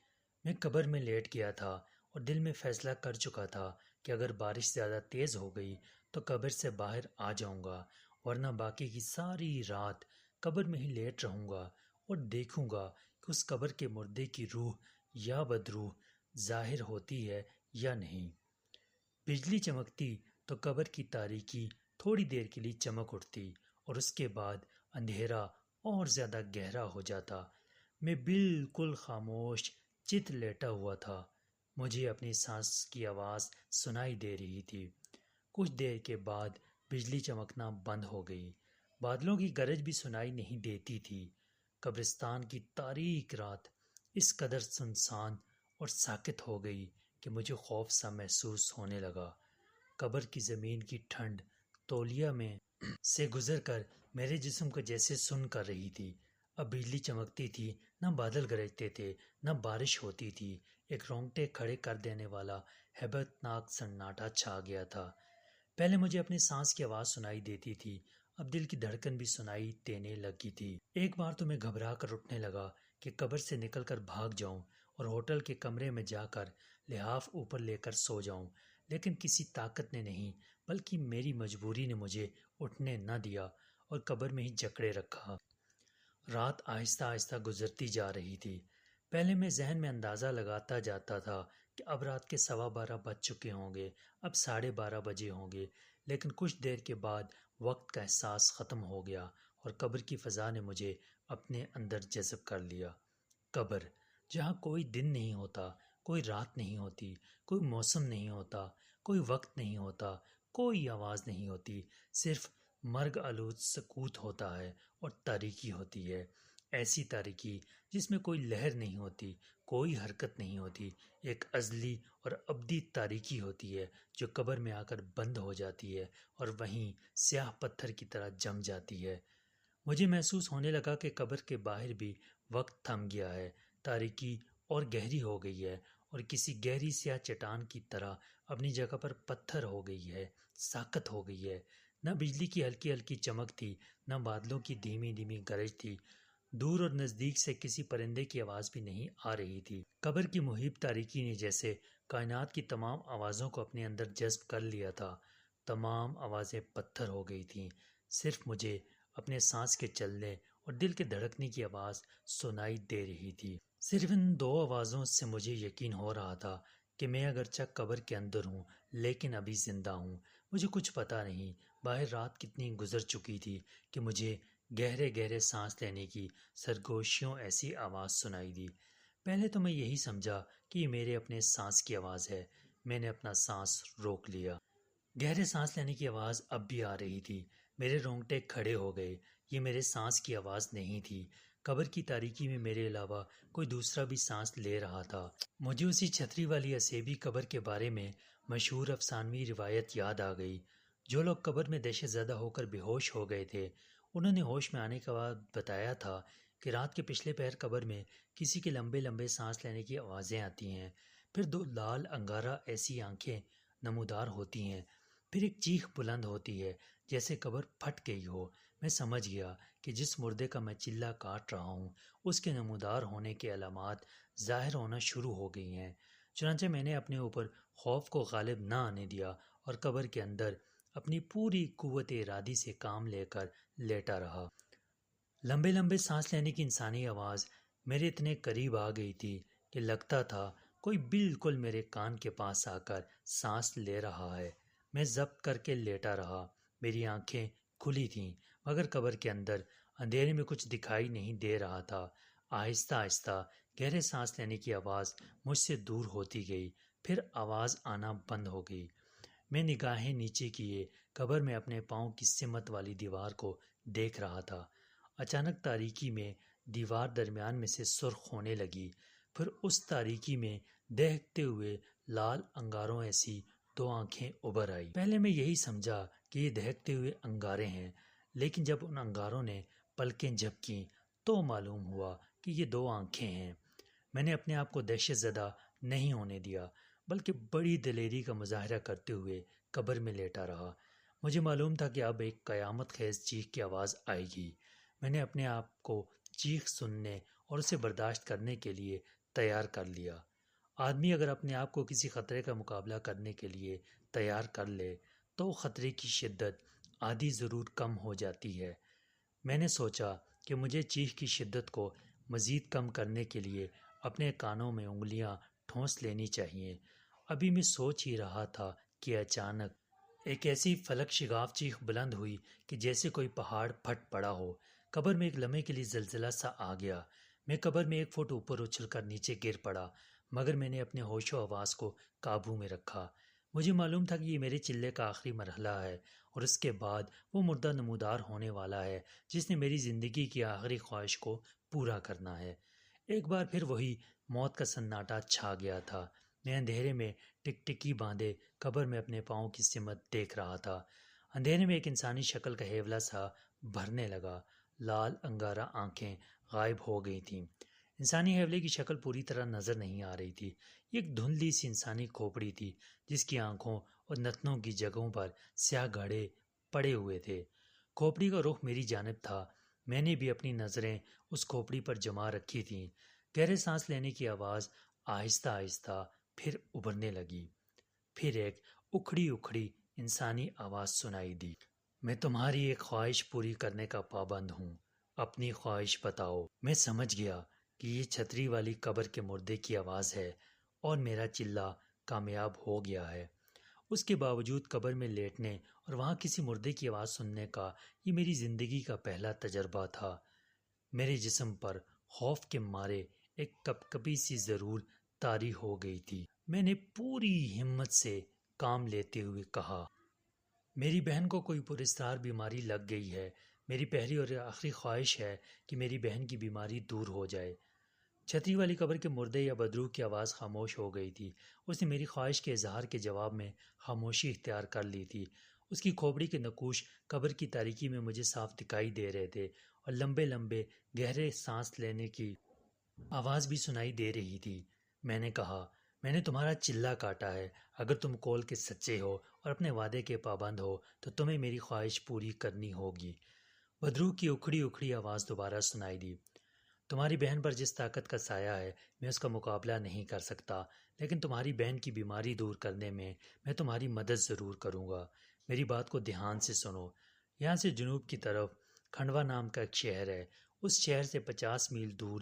میں قبر میں لیٹ گیا تھا اور دل میں فیصلہ کر چکا تھا کہ اگر بارش زیادہ تیز ہو گئی تو قبر سے باہر آ جاؤں گا، ورنہ باقی کی ساری رات قبر میں ہی لیٹ رہوں گا اور دیکھوں گا کہ اس قبر کے مردے کی روح یا بدروح ظاہر ہوتی ہے یا نہیں۔ بجلی چمکتی تو قبر کی تاریکی تھوڑی دیر کے لیے چمک اٹھتی، اور اس کے بعد اندھیرا اور زیادہ گہرا ہو جاتا۔ میں بالکل خاموش چت لیٹا ہوا تھا۔ مجھے اپنی سانس کی آواز سنائی دے رہی تھی۔ کچھ دیر کے بعد بجلی چمکنا بند ہو گئی۔ بادلوں کی گرج بھی سنائی نہیں دیتی تھی۔ قبرستان کی تاریک رات اس قدر سنسان اور ساکت ہو گئی کہ مجھے خوف سا محسوس ہونے لگا۔ قبر کی زمین کی ٹھنڈ تولیہ میں سے گزر کر میرے جسم کو جیسے سن کر رہی تھی۔ اب بجلی چمکتی تھی، نہ بادل گرجتے تھے، نہ بارش ہوتی تھی۔ ایک رونگٹے کھڑے کر دینے والا ہیبت ناک سناٹا چھا گیا تھا۔ پہلے مجھے اپنی سانس کی آواز سنائی دیتی تھی، اب دل کی دھڑکن بھی سنائی دینے لگی تھی۔ ایک بار تو میں گھبرا کر اٹھنے لگا کہ قبر سے نکل کر بھاگ جاؤں اور ہوٹل کے کمرے میں جا کر لحاف اوپر لے کر سو جاؤں، لیکن کسی طاقت نے نہیں بلکہ میری مجبوری نے مجھے اٹھنے نہ دیا اور قبر میں ہی جکڑے رکھا۔ رات آہستہ آہستہ گزرتی جا رہی تھی۔ پہلے میں ذہن میں اندازہ لگاتا جاتا تھا کہ اب رات کے 12:15 بج چکے ہوں گے، اب 12:30 بجے ہوں گے، لیکن کچھ دیر کے بعد وقت کا احساس ختم ہو گیا اور قبر کی فضا نے مجھے اپنے اندر جذب کر لیا۔ قبر، جہاں کوئی دن نہیں ہوتا، کوئی رات نہیں ہوتی، کوئی موسم نہیں ہوتا، کوئی وقت نہیں ہوتا، کوئی آواز نہیں ہوتی، صرف مرگ آلود سکوت ہوتا ہے اور تاریکی ہوتی ہے، ایسی تاریکی جس میں کوئی لہر نہیں ہوتی، کوئی حرکت نہیں ہوتی، ایک ازلی اور ابدی تاریکی ہوتی ہے جو قبر میں آ کر بند ہو جاتی ہے اور وہیں سیاہ پتھر کی طرح جم جاتی ہے۔ مجھے محسوس ہونے لگا کہ قبر کے باہر بھی وقت تھم گیا ہے، تاریکی اور گہری ہو گئی ہے اور کسی گہری سیاہ چٹان کی طرح اپنی جگہ پر پتھر ہو گئی ہے، ساکت ہو گئی ہے۔ نہ بجلی کی ہلکی ہلکی چمک تھی، نہ بادلوں کی دھیمی دھیمی گرج تھی، دور اور نزدیک سے کسی پرندے کی آواز بھی نہیں آ رہی تھی۔ قبر کی محیط تاریکی نے جیسے کائنات کی تمام آوازوں کو اپنے اندر جذب کر لیا تھا۔ تمام آوازیں پتھر ہو گئی تھیں، صرف مجھے اپنے سانس کے چلنے اور دل کے دھڑکنے کی آواز سنائی دے رہی تھی۔ صرف ان دو آوازوں سے مجھے یقین ہو رہا تھا کہ میں اگرچہ قبر کے اندر ہوں لیکن ابھی زندہ ہوں۔ مجھے کچھ پتہ نہیں باہر رات کتنی گزر چکی تھی کہ مجھے گہرے گہرے سانس لینے کی سرگوشیوں ایسی آواز سنائی دی۔ پہلے تو میں یہی سمجھا کہ یہ میرے اپنے سانس کی آواز ہے۔ میں نے اپنا سانس روک لیا۔ گہرے سانس لینے کی آواز اب بھی آ رہی تھی۔ میرے رونگٹے کھڑے ہو گئے۔ یہ میرے سانس کی آواز نہیں تھی۔ قبر کی تاریکی میں میرے علاوہ کوئی دوسرا بھی سانس لے رہا تھا۔ مجھے اسی چھتری والی اسیبی قبر کے بارے میں مشہور افسانوی روایت یاد آ گئی۔ جو لوگ قبر میں دہشت زدہ ہو کر بے ہوش ہو گئے تھے، انہوں نے ہوش میں آنے کے بعد بتایا تھا کہ رات کے پچھلے پہر قبر میں کسی کے لمبے لمبے سانس لینے کی آوازیں آتی ہیں، پھر دو لال انگارہ ایسی آنکھیں نمودار ہوتی ہیں، پھر ایک چیخ بلند ہوتی ہے جیسے قبر پھٹ گئی ہو۔ میں سمجھ گیا کہ جس مردے کا میں چلہ کاٹ رہا ہوں اس کے نمودار ہونے کے علامات ظاہر ہونا شروع ہو گئی ہیں۔ چنانچہ میں نے اپنے اوپر خوف کو غالب نہ آنے دیا اور قبر کے اندر اپنی پوری قوت ارادی سے کام لے کر لیٹا رہا۔ لمبے لمبے سانس لینے کی انسانی آواز میرے اتنے قریب آ گئی تھی کہ لگتا تھا کوئی بالکل میرے کان کے پاس آ کر سانس لے رہا ہے۔ میں ضبط کر کے لیٹا رہا۔ میری آنکھیں کھلی تھیں مگر قبر کے اندر اندھیرے میں کچھ دکھائی نہیں دے رہا تھا۔ آہستہ آہستہ گہرے سانس لینے کی آواز مجھ سے دور ہوتی گئی، پھر آواز آنا بند ہو گئی۔ میں نگاہیں نیچے کیے قبر میں اپنے پاؤں کی سمت والی دیوار کو دیکھ رہا تھا۔ اچانک تاریکی میں دیوار درمیان میں سے سرخ ہونے لگی، پھر اس تاریکی میں دہکتے ہوئے لال انگاروں ایسی دو آنکھیں ابھر آئی۔ پہلے میں یہی سمجھا کہ یہ دہکتے ہوئے انگارے ہیں، لیکن جب ان انگاروں نے پلکیں جھپکیں تو معلوم ہوا کہ یہ دو آنکھیں ہیں۔ میں نے اپنے آپ کو دہشت زدہ نہیں ہونے دیا بلکہ بڑی دلیری کا مظاہرہ کرتے ہوئے قبر میں لیٹا رہا۔ مجھے معلوم تھا کہ اب ایک قیامت خیز چیخ کی آواز آئے گی۔ میں نے اپنے آپ کو چیخ سننے اور اسے برداشت کرنے کے لیے تیار کر لیا۔ آدمی اگر اپنے آپ کو کسی خطرے کا مقابلہ کرنے کے لیے تیار کر لے تو خطرے کی شدت آدھی ضرور کم ہو جاتی ہے۔ میں نے سوچا کہ مجھے چیخ کی شدت کو مزید کم کرنے کے لیے اپنے کانوں میں انگلیاں ٹھونس لینی چاہیے۔ ابھی میں سوچ ہی رہا تھا کہ اچانک ایک ایسی فلک شگاف چیخ بلند ہوئی کہ جیسے کوئی پہاڑ پھٹ پڑا ہو۔ قبر میں ایک لمحے کے لیے زلزلہ سا آ گیا۔ میں قبر میں 1 فٹ اوپر اچھل کر نیچے گر پڑا، مگر میں نے اپنے ہوش و حواس کو قابو میں رکھا۔ مجھے معلوم تھا کہ یہ میرے چلے کا آخری مرحلہ ہے اور اس کے بعد وہ مردہ نمودار ہونے والا ہے جس نے میری زندگی کی آخری خواہش کو پورا کرنا ہے۔ ایک بار پھر وہی موت کا سناٹا چھا گیا تھا۔ میں اندھیرے میں ٹکٹکی باندھے قبر میں اپنے پاؤں کی سمت دیکھ رہا تھا۔ اندھیرے میں ایک انسانی شکل کا ہیولا سا بھرنے لگا۔ لال انگارہ آنکھیں غائب ہو گئی تھیں۔ انسانی ہیولے کی شکل پوری طرح نظر نہیں آ رہی تھی۔ یہ ایک دھندلی سی انسانی کھوپڑی تھی جس کی آنکھوں اور نتنوں کی جگہوں پر سیاہ گھاڑے پڑے ہوئے تھے۔ کھوپڑی کا رخ میری جانب تھا۔ میں نے بھی اپنی نظریں اس کھوپڑی پر جما رکھی تھیں۔ گہرے سانس لینے کی آواز آہستہ آہستہ پھر ابھرنے لگی۔ پھر ایک اکھڑی اکھڑی انسانی آواز سنائی دی۔ میں تمہاری ایک خواہش پوری کرنے کا پابند ہوں۔ اپنی خواہش بتاؤ۔ میں سمجھ گیا کہ یہ چھتری والی قبر کے مردے کی آواز ہے اور میرا چلہ کامیاب ہو گیا ہے۔ اس کے باوجود قبر میں لیٹنے اور وہاں کسی مردے کی آواز سننے کا یہ میری زندگی کا پہلا تجربہ تھا۔ میرے جسم پر خوف کے مارے ایک کپکپی سی ضرور طاری ہو گئی تھی۔ میں نے پوری ہمت سے کام لیتے ہوئے کہا، میری بہن کو کوئی پراسرار بیماری لگ گئی ہے۔ میری پہلی اور آخری خواہش ہے کہ میری بہن کی بیماری دور ہو جائے۔ چھتری والی قبر کے مردے یا بدروح کی آواز خاموش ہو گئی تھی۔ اس نے میری خواہش کے اظہار کے جواب میں خاموشی اختیار کر لی تھی۔ اس کی کھوپڑی کے نقوش قبر کی تاریکی میں مجھے صاف دکھائی دے رہے تھے اور لمبے لمبے گہرے سانس لینے کی آواز بھی سنائی دے رہی تھی۔ میں نے کہا، میں نے تمہارا چلہ کاٹا ہے۔ اگر تم کول کے سچے ہو اور اپنے وعدے کے پابند ہو تو تمہیں میری خواہش پوری کرنی ہوگی۔ بدروح کی اکھڑی اکھڑی آواز دوبارہ سنائی دی۔ تمہاری بہن پر جس طاقت کا سایہ ہے میں اس کا مقابلہ نہیں کر سکتا، لیکن تمہاری بہن کی بیماری دور کرنے میں تمہاری مدد ضرور کروں گا۔ میری بات کو دھیان سے سنو۔ یہاں سے جنوب کی طرف کھنڈوا نام کا ایک شہر ہے۔ اس شہر سے 50 میل دور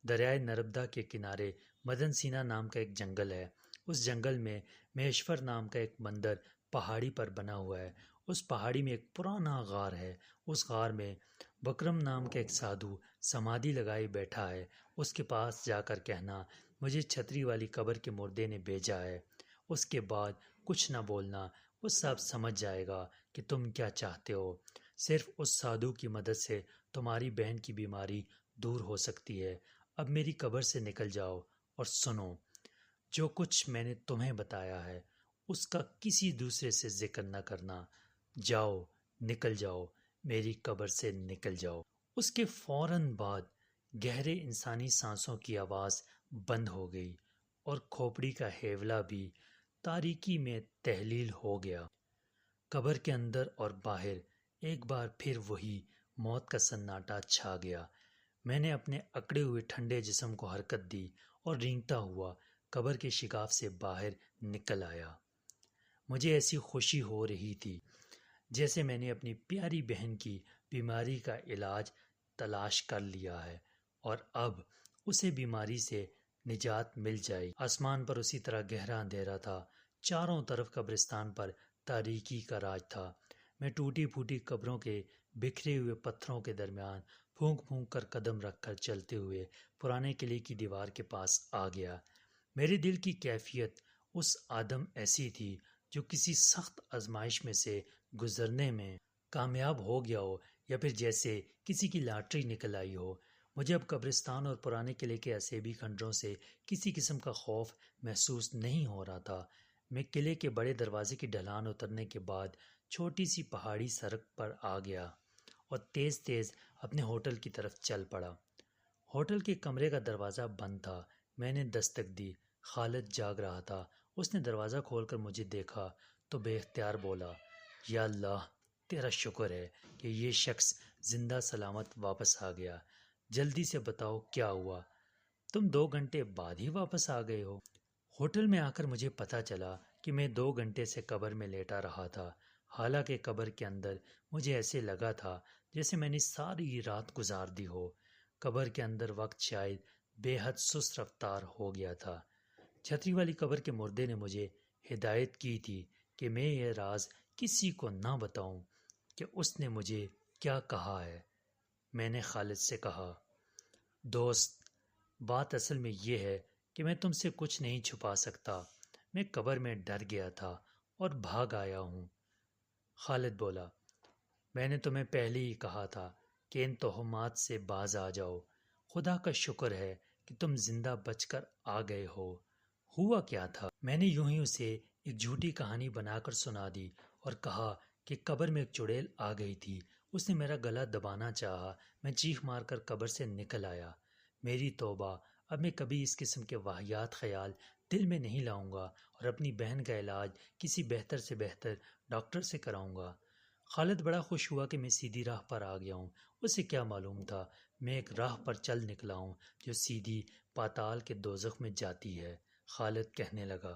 دریائے نرمدا کے کنارے مدن سینا نام کا ایک جنگل ہے۔ اس جنگل میں مہیشور نام کا ایک مندر پہاڑی پر بنا ہوا ہے۔ اس پہاڑی میں ایک پرانا غار ہے۔ اس غار میں بکرم نام کا ایک سادھو سمادھی لگائے بیٹھا ہے۔ اس کے پاس جا کر کہنا، مجھے چھتری والی قبر کے مردے نے بھیجا ہے۔ اس کے بعد کچھ نہ بولنا، وہ سب سمجھ جائے گا کہ تم کیا چاہتے ہو۔ صرف اس سادھو کی مدد سے تمہاری بہن کی بیماری دور ہو سکتی ہے۔ اب میری قبر سے نکل جاؤ اور سنو، جو کچھ میں نے تمہیں بتایا ہے اس کا کسی دوسرے سے ذکر نہ کرنا۔ جاؤ، نکل جاؤ، میری قبر سے نکل جاؤ۔ اس کے فوراً بعد گہرے انسانی سانسوں کی آواز بند ہو گئی اور کھوپڑی کا ہیولا بھی تاریکی میں تحلیل ہو گیا۔ قبر کے اندر اور باہر ایک بار پھر وہی موت کا سناٹا چھا گیا۔ میں نے اپنے اکڑے ہوئے ٹھنڈے جسم کو حرکت دی اور رینگتا ہوا قبر کے شگاف سے باہر نکل آیا۔ مجھے ایسی خوشی ہو رہی تھی جیسے میں نے اپنی پیاری بہن کی بیماری کا علاج تلاش کر لیا ہے اور اب اسے بیماری سے نجات مل جائے۔ آسمان پر اسی طرح گہرا اندھیرا تھا۔ چاروں طرف قبرستان پر تاریکی کا راج تھا۔ میں ٹوٹی پھوٹی قبروں کے بکھرے ہوئے پتھروں کے درمیان پھونک پھونک کر قدم رکھ کر چلتے ہوئے پرانے قلعے کی دیوار کے پاس آ گیا۔ میرے دل کی کیفیت اس آدم ایسی تھی جو کسی سخت آزمائش میں سے گزرنے میں کامیاب ہو گیا ہو یا پھر جیسے کسی کی لاٹری نکل آئی ہو۔ مجھے اب قبرستان اور پرانے قلعے کے اسیبی کھنڈروں سے کسی قسم کا خوف محسوس نہیں ہو رہا تھا۔ میں قلعے کے بڑے دروازے کی ڈھلان اترنے کے بعد چھوٹی سی پہاڑی سڑک پر آ گیا اور تیز تیز اپنے ہوٹل کی طرف چل پڑا۔ ہوٹل کے کمرے کا دروازہ بند تھا۔ میں نے دستک دی۔ خالد جاگ رہا تھا۔ اس نے دروازہ کھول کر مجھے دیکھا تو بے اختیار بولا، یا اللہ، تیرا شکر ہے کہ یہ شخص زندہ سلامت واپس آ گیا۔ جلدی سے بتاؤ کیا ہوا؟ تم 2 گھنٹے بعد ہی واپس آ گئے ہو۔ ہوٹل میں آ کر مجھے پتہ چلا کہ میں 2 گھنٹے سے قبر میں لیٹا رہا تھا۔ حالانکہ قبر کے اندر مجھے ایسے لگا تھا جیسے میں نے ساری رات گزار دی ہو۔ قبر کے اندر وقت شاید بے حد سست رفتار ہو گیا تھا۔ چھتری والی قبر کے مردے نے مجھے ہدایت کی تھی کہ میں یہ راز کسی کو نہ بتاؤں کہ اس نے مجھے کیا کہا ہے۔ میں نے خالد سے کہا، دوست، بات اصل میں یہ ہے کہ میں تم سے کچھ نہیں چھپا سکتا۔ میں قبر میں ڈر گیا تھا اور بھاگ آیا ہوں۔ خالد بولا، میں نے تمہیں پہلے ہی کہا تھا کہ ان تہمات سے باز آ جاؤ۔ خدا کا شکر ہے کہ تم زندہ بچ کر آ گئے ہو۔ ہوا کیا تھا؟ میں نے یوں ہی اسے ایک جھوٹی کہانی بنا کر سنا دی اور کہا کہ قبر میں ایک چڑیل آ گئی تھی۔ اس نے میرا گلا دبانا چاہا۔ میں چیخ مار کر قبر سے نکل آیا۔ میری توبہ! اب میں کبھی اس قسم کے واہیات خیال دل میں نہیں لاؤں گا اور اپنی بہن کا علاج کسی بہتر سے بہتر ڈاکٹر سے کراؤں گا۔ خالد بڑا خوش ہوا کہ میں سیدھی راہ پر آ گیا ہوں۔ اسے کیا معلوم تھا میں ایک راہ پر چل نکلا ہوں جو سیدھی پاتال کے دوزخ میں جاتی ہے۔ خالد کہنے لگا،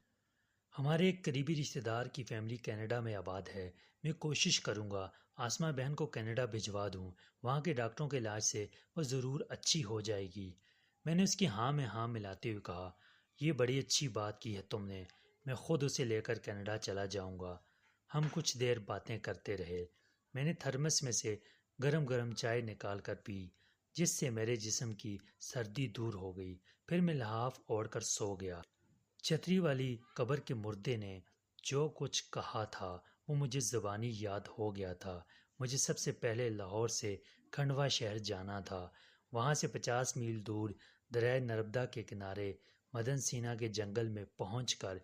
ہمارے ایک قریبی رشتہ دار کی فیملی کینیڈا میں آباد ہے۔ میں کوشش کروں گا آسمہ بہن کو کینیڈا بھجوا دوں۔ وہاں کے ڈاکٹروں کے علاج سے وہ ضرور اچھی ہو جائے گی۔ میں نے اس کی ہاں میں ہاں ملاتے ہوئے کہا، یہ بڑی اچھی بات کی ہے تم نے۔ میں خود اسے لے کر کینیڈا چلا جاؤں گا۔ ہم کچھ دیر باتیں کرتے رہے۔ میں نے تھرمس میں سے گرم گرم چائے نکال کر پی، جس سے میرے جسم کی سردی دور ہو گئی۔ پھر میں لحاف اوڑھ کر سو گیا۔ چھتری والی قبر کے مردے نے جو کچھ کہا تھا وہ مجھے زبانی یاد ہو گیا تھا۔ مجھے سب سے پہلے لاہور سے کھنڈوا شہر جانا تھا۔ وہاں سے 50 میل دور دریائے نرمدا کے کنارے مدن سینا کے جنگل میں پہنچ کر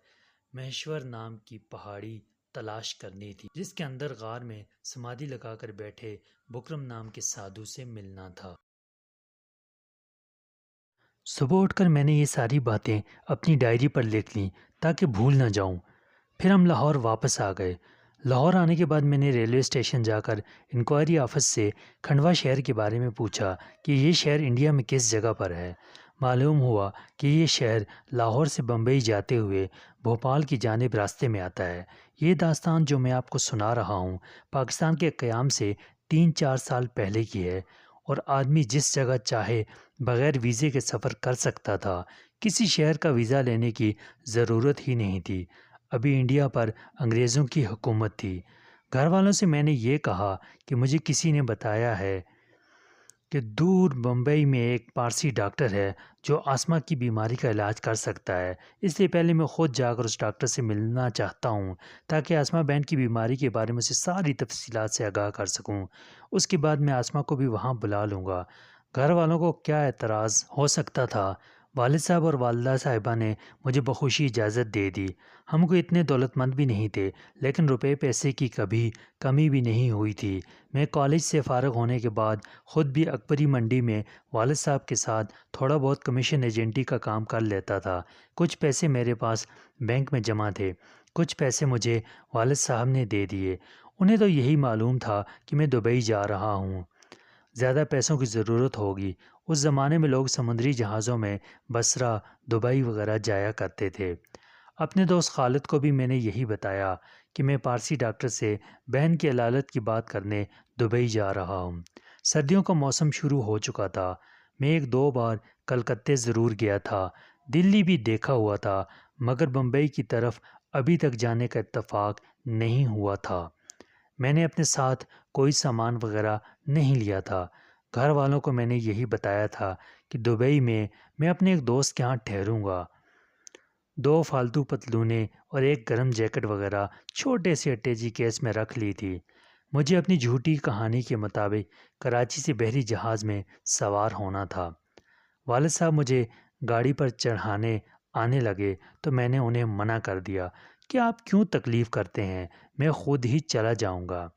مہیشور نام کی پہاڑی تلاش کرنی تھی، جس کے اندر غار میں سمادھی لگا کر بیٹھے بکرم نام کے سادھو سے ملنا تھا۔ صبح اٹھ کر میں نے یہ ساری باتیں اپنی ڈائری پر لکھ لیں تاکہ بھول نہ جاؤں۔ پھر ہم لاہور واپس آ گئے۔ لاہور آنے کے بعد میں نے ریلوے اسٹیشن جا کر انکوائری آفس سے کھنڈوا شہر کے بارے میں پوچھا کہ یہ شہر انڈیا میں کس جگہ پر ہے۔ معلوم ہوا کہ یہ شہر لاہور سے بمبئی جاتے ہوئے بھوپال کی جانب راستے میں آتا ہے۔ یہ داستان جو میں آپ کو سنا رہا ہوں پاکستان کے قیام سے 3-4 سال پہلے کی ہے، اور آدمی جس جگہ چاہے بغیر ویزے کے سفر کر سکتا تھا۔ کسی شہر کا ویزا لینے کی ضرورت ہی نہیں تھی۔ ابھی انڈیا پر انگریزوں کی حکومت تھی۔ گھر والوں سے میں نے یہ کہا کہ مجھے کسی نے بتایا ہے کہ دور بمبئی میں ایک پارسی ڈاکٹر ہے جو آسمہ کی بیماری کا علاج کر سکتا ہے۔ اس لیے پہلے میں خود جا کر اس ڈاکٹر سے ملنا چاہتا ہوں تاکہ آسمہ بہن کی بیماری کے بارے میں اسے ساری تفصیلات سے آگاہ کر سکوں۔ اس کے بعد میں آسمہ کو بھی وہاں بلا لوں گا۔ گھر والوں کو کیا اعتراض ہو سکتا تھا؟ والد صاحب اور والدہ صاحبہ نے مجھے بخوشی اجازت دے دی۔ ہم کوئی اتنے دولت مند بھی نہیں تھے، لیکن روپے پیسے کی کبھی کمی بھی نہیں ہوئی تھی۔ میں کالج سے فارغ ہونے کے بعد خود بھی اکبری منڈی میں والد صاحب کے ساتھ تھوڑا بہت کمیشن ایجنٹی کا کام کر لیتا تھا۔ کچھ پیسے میرے پاس بینک میں جمع تھے، کچھ پیسے مجھے والد صاحب نے دے دیے۔ انہیں تو یہی معلوم تھا کہ میں دبئی جا رہا ہوں، زیادہ پیسوں کی ضرورت ہوگی۔ اس زمانے میں لوگ سمندری جہازوں میں بصرہ، دبئی وغیرہ جایا کرتے تھے۔ اپنے دوست خالد کو بھی میں نے یہی بتایا کہ میں پارسی ڈاکٹر سے بہن کی علالت کی بات کرنے دبئی جا رہا ہوں۔ سردیوں کا موسم شروع ہو چکا تھا۔ میں 1-2 بار کلکتے ضرور گیا تھا، دلی بھی دیکھا ہوا تھا، مگر بمبئی کی طرف ابھی تک جانے کا اتفاق نہیں ہوا تھا۔ میں نے اپنے ساتھ کوئی سامان وغیرہ نہیں لیا تھا۔ گھر والوں کو میں نے یہی بتایا تھا کہ دبئی میں اپنے ایک دوست کے ہاں ٹھہروں گا۔ 2 فالتو پتلونیں اور ایک گرم جیکٹ وغیرہ چھوٹے سے اٹیچی کیس میں رکھ لی تھی۔ مجھے اپنی جھوٹی کہانی کے مطابق کراچی سے بحری جہاز میں سوار ہونا تھا۔ والد صاحب مجھے گاڑی پر چڑھانے آنے لگے تو میں نے انہیں منع کر دیا کہ آپ کیوں تکلیف کرتے ہیں، میں خود ہی چلا جاؤں گا۔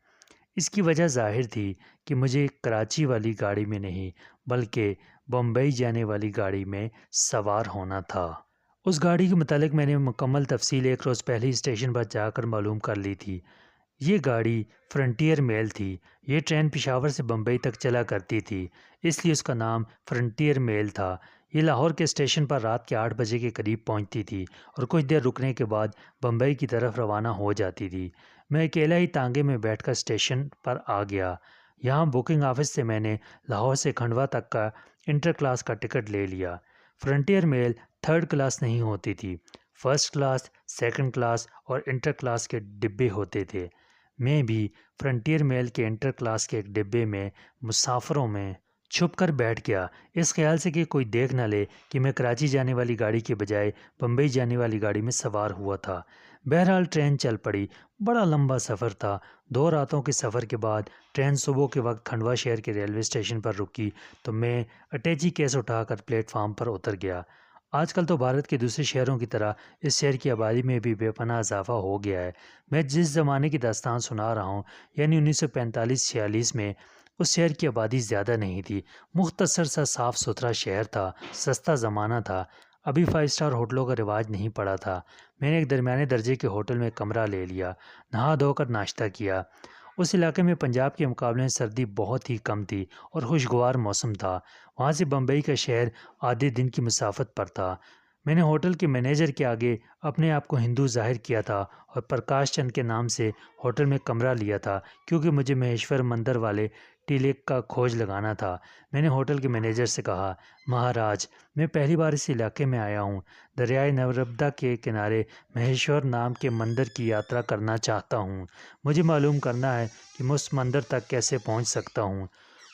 اس کی وجہ ظاہر تھی کہ مجھے کراچی والی گاڑی میں نہیں بلکہ بمبئی جانے والی گاڑی میں سوار ہونا تھا۔ اس گاڑی کے متعلق میں نے مکمل تفصیل ایک روز پہلے اسٹیشن پر جا کر معلوم کر لی تھی۔ یہ گاڑی فرنٹیئر میل تھی۔ یہ ٹرین پشاور سے بمبئی تک چلا کرتی تھی، اس لیے اس کا نام فرنٹیئر میل تھا۔ یہ لاہور کے اسٹیشن پر رات کے 8 بجے کے قریب پہنچتی تھی اور کچھ دیر رکنے کے بعد بمبئی کی طرف روانہ ہو جاتی تھی۔ میں اکیلا ہی تانگے میں بیٹھ کر اسٹیشن پر آ گیا۔ یہاں بکنگ آفس سے میں نے لاہور سے کھنڈوا تک کا انٹر کلاس کا ٹکٹ لے لیا۔ فرنٹیئر میل 3rd کلاس نہیں ہوتی تھی، 1st کلاس، 2nd کلاس اور انٹر کلاس کے ڈبے ہوتے تھے۔ میں بھی فرنٹیئر میل کے انٹر کلاس کے ایک ڈبے میں مسافروں میں چھپ کر بیٹھ گیا، اس خیال سے کہ کوئی دیکھ نہ لے کہ میں کراچی جانے والی گاڑی کے بجائے بمبئی جانے والی گاڑی میں سوار ہوا تھا۔ بہرحال ٹرین چل پڑی۔ بڑا لمبا سفر تھا۔ 2 راتوں کے سفر کے بعد ٹرین صبح کے وقت کھنڈوا شہر کے ریلوے اسٹیشن پر رکی تو میں اٹیچی کیس اٹھا کر پلیٹ فارم پر اتر گیا۔ آج کل تو بھارت کے دوسرے شہروں کی طرح اس شہر کی آبادی میں بھی بے پناہ اضافہ ہو گیا ہے۔ میں جس زمانے کی داستان سنا رہا ہوں، یعنی 1945-46 میں، اس شہر کی آبادی زیادہ نہیں تھی۔ مختصر سا صاف ستھرا شہر تھا، سستا زمانہ تھا، ابھی 5 اسٹار ہوٹلوں کا رواج نہیں پڑا تھا۔ میں نے ایک درمیانے درجے کے ہوٹل میں کمرہ لے لیا، نہا دھو کر ناشتہ کیا۔ اس علاقے میں پنجاب کے مقابلے میں سردی بہت ہی کم تھی اور خوشگوار موسم تھا۔ وہاں سے بمبئی کا شہر آدھے دن کی مسافت پر تھا۔ میں نے ہوٹل کے مینیجر کے آگے اپنے آپ کو ہندو ظاہر کیا تھا اور پرکاش چند کے نام سے ہوٹل میں کمرہ لیا تھا، کیونکہ مجھے مہیشور مندر والے ٹیلے کا کھوج لگانا تھا۔ میں نے ہوٹل کے مینیجر سے کہا، مہاراج، میں پہلی بار اس علاقے میں آیا ہوں، دریائے نرمدا کے کنارے مہیشور نام کے مندر کی یاترا کرنا چاہتا ہوں۔ مجھے معلوم کرنا ہے کہ میں اس مندر تک کیسے پہنچ سکتا ہوں۔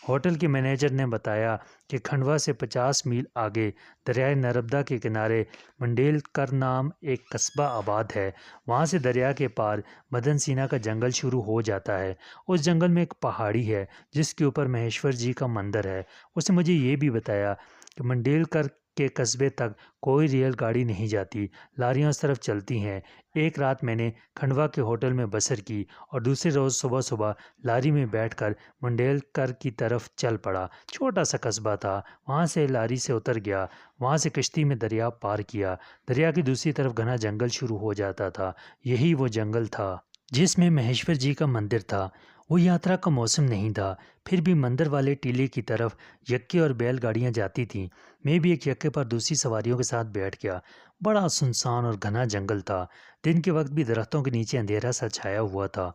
ہوٹل کے مینیجر نے بتایا کہ کھنڈوا سے 50 میل آگے دریائے نرمدا کے کنارے منڈیل کر نام ایک قصبہ آباد ہے۔ وہاں سے دریا کے پار مدن سینا کا جنگل شروع ہو جاتا ہے۔ اس جنگل میں ایک پہاڑی ہے جس کے اوپر مہیشور جی کا مندر ہے۔ اس نے مجھے یہ بھی بتایا کہ منڈیل کر کے قصبے تک کوئی ریل گاڑی نہیں جاتی، لاریاں اس طرف چلتی ہیں۔ ایک رات میں نے کھنڈوا کے ہوٹل میں بسر کی اور دوسرے روز صبح صبح لاری میں بیٹھ کر منڈیل کر کی طرف چل پڑا۔ چھوٹا سا قصبہ تھا، وہاں سے لاری سے اتر گیا، وہاں سے کشتی میں دریا پار کیا۔ دریا کی دوسری طرف گھنا جنگل شروع ہو جاتا تھا۔ یہی وہ جنگل تھا جس میں مہیشور جی کا مندر تھا۔ وہ یاترا کا موسم نہیں تھا، پھر بھی مندر والے ٹیلے کی طرف یکے اور بیل گاڑیاں جاتی تھیں۔ میں بھی ایک یکے پر دوسری سواریوں کے ساتھ بیٹھ گیا۔ بڑا سنسان اور گھنا جنگل تھا۔ دن کے وقت بھی درختوں کے نیچے اندھیرا سا چھایا ہوا تھا۔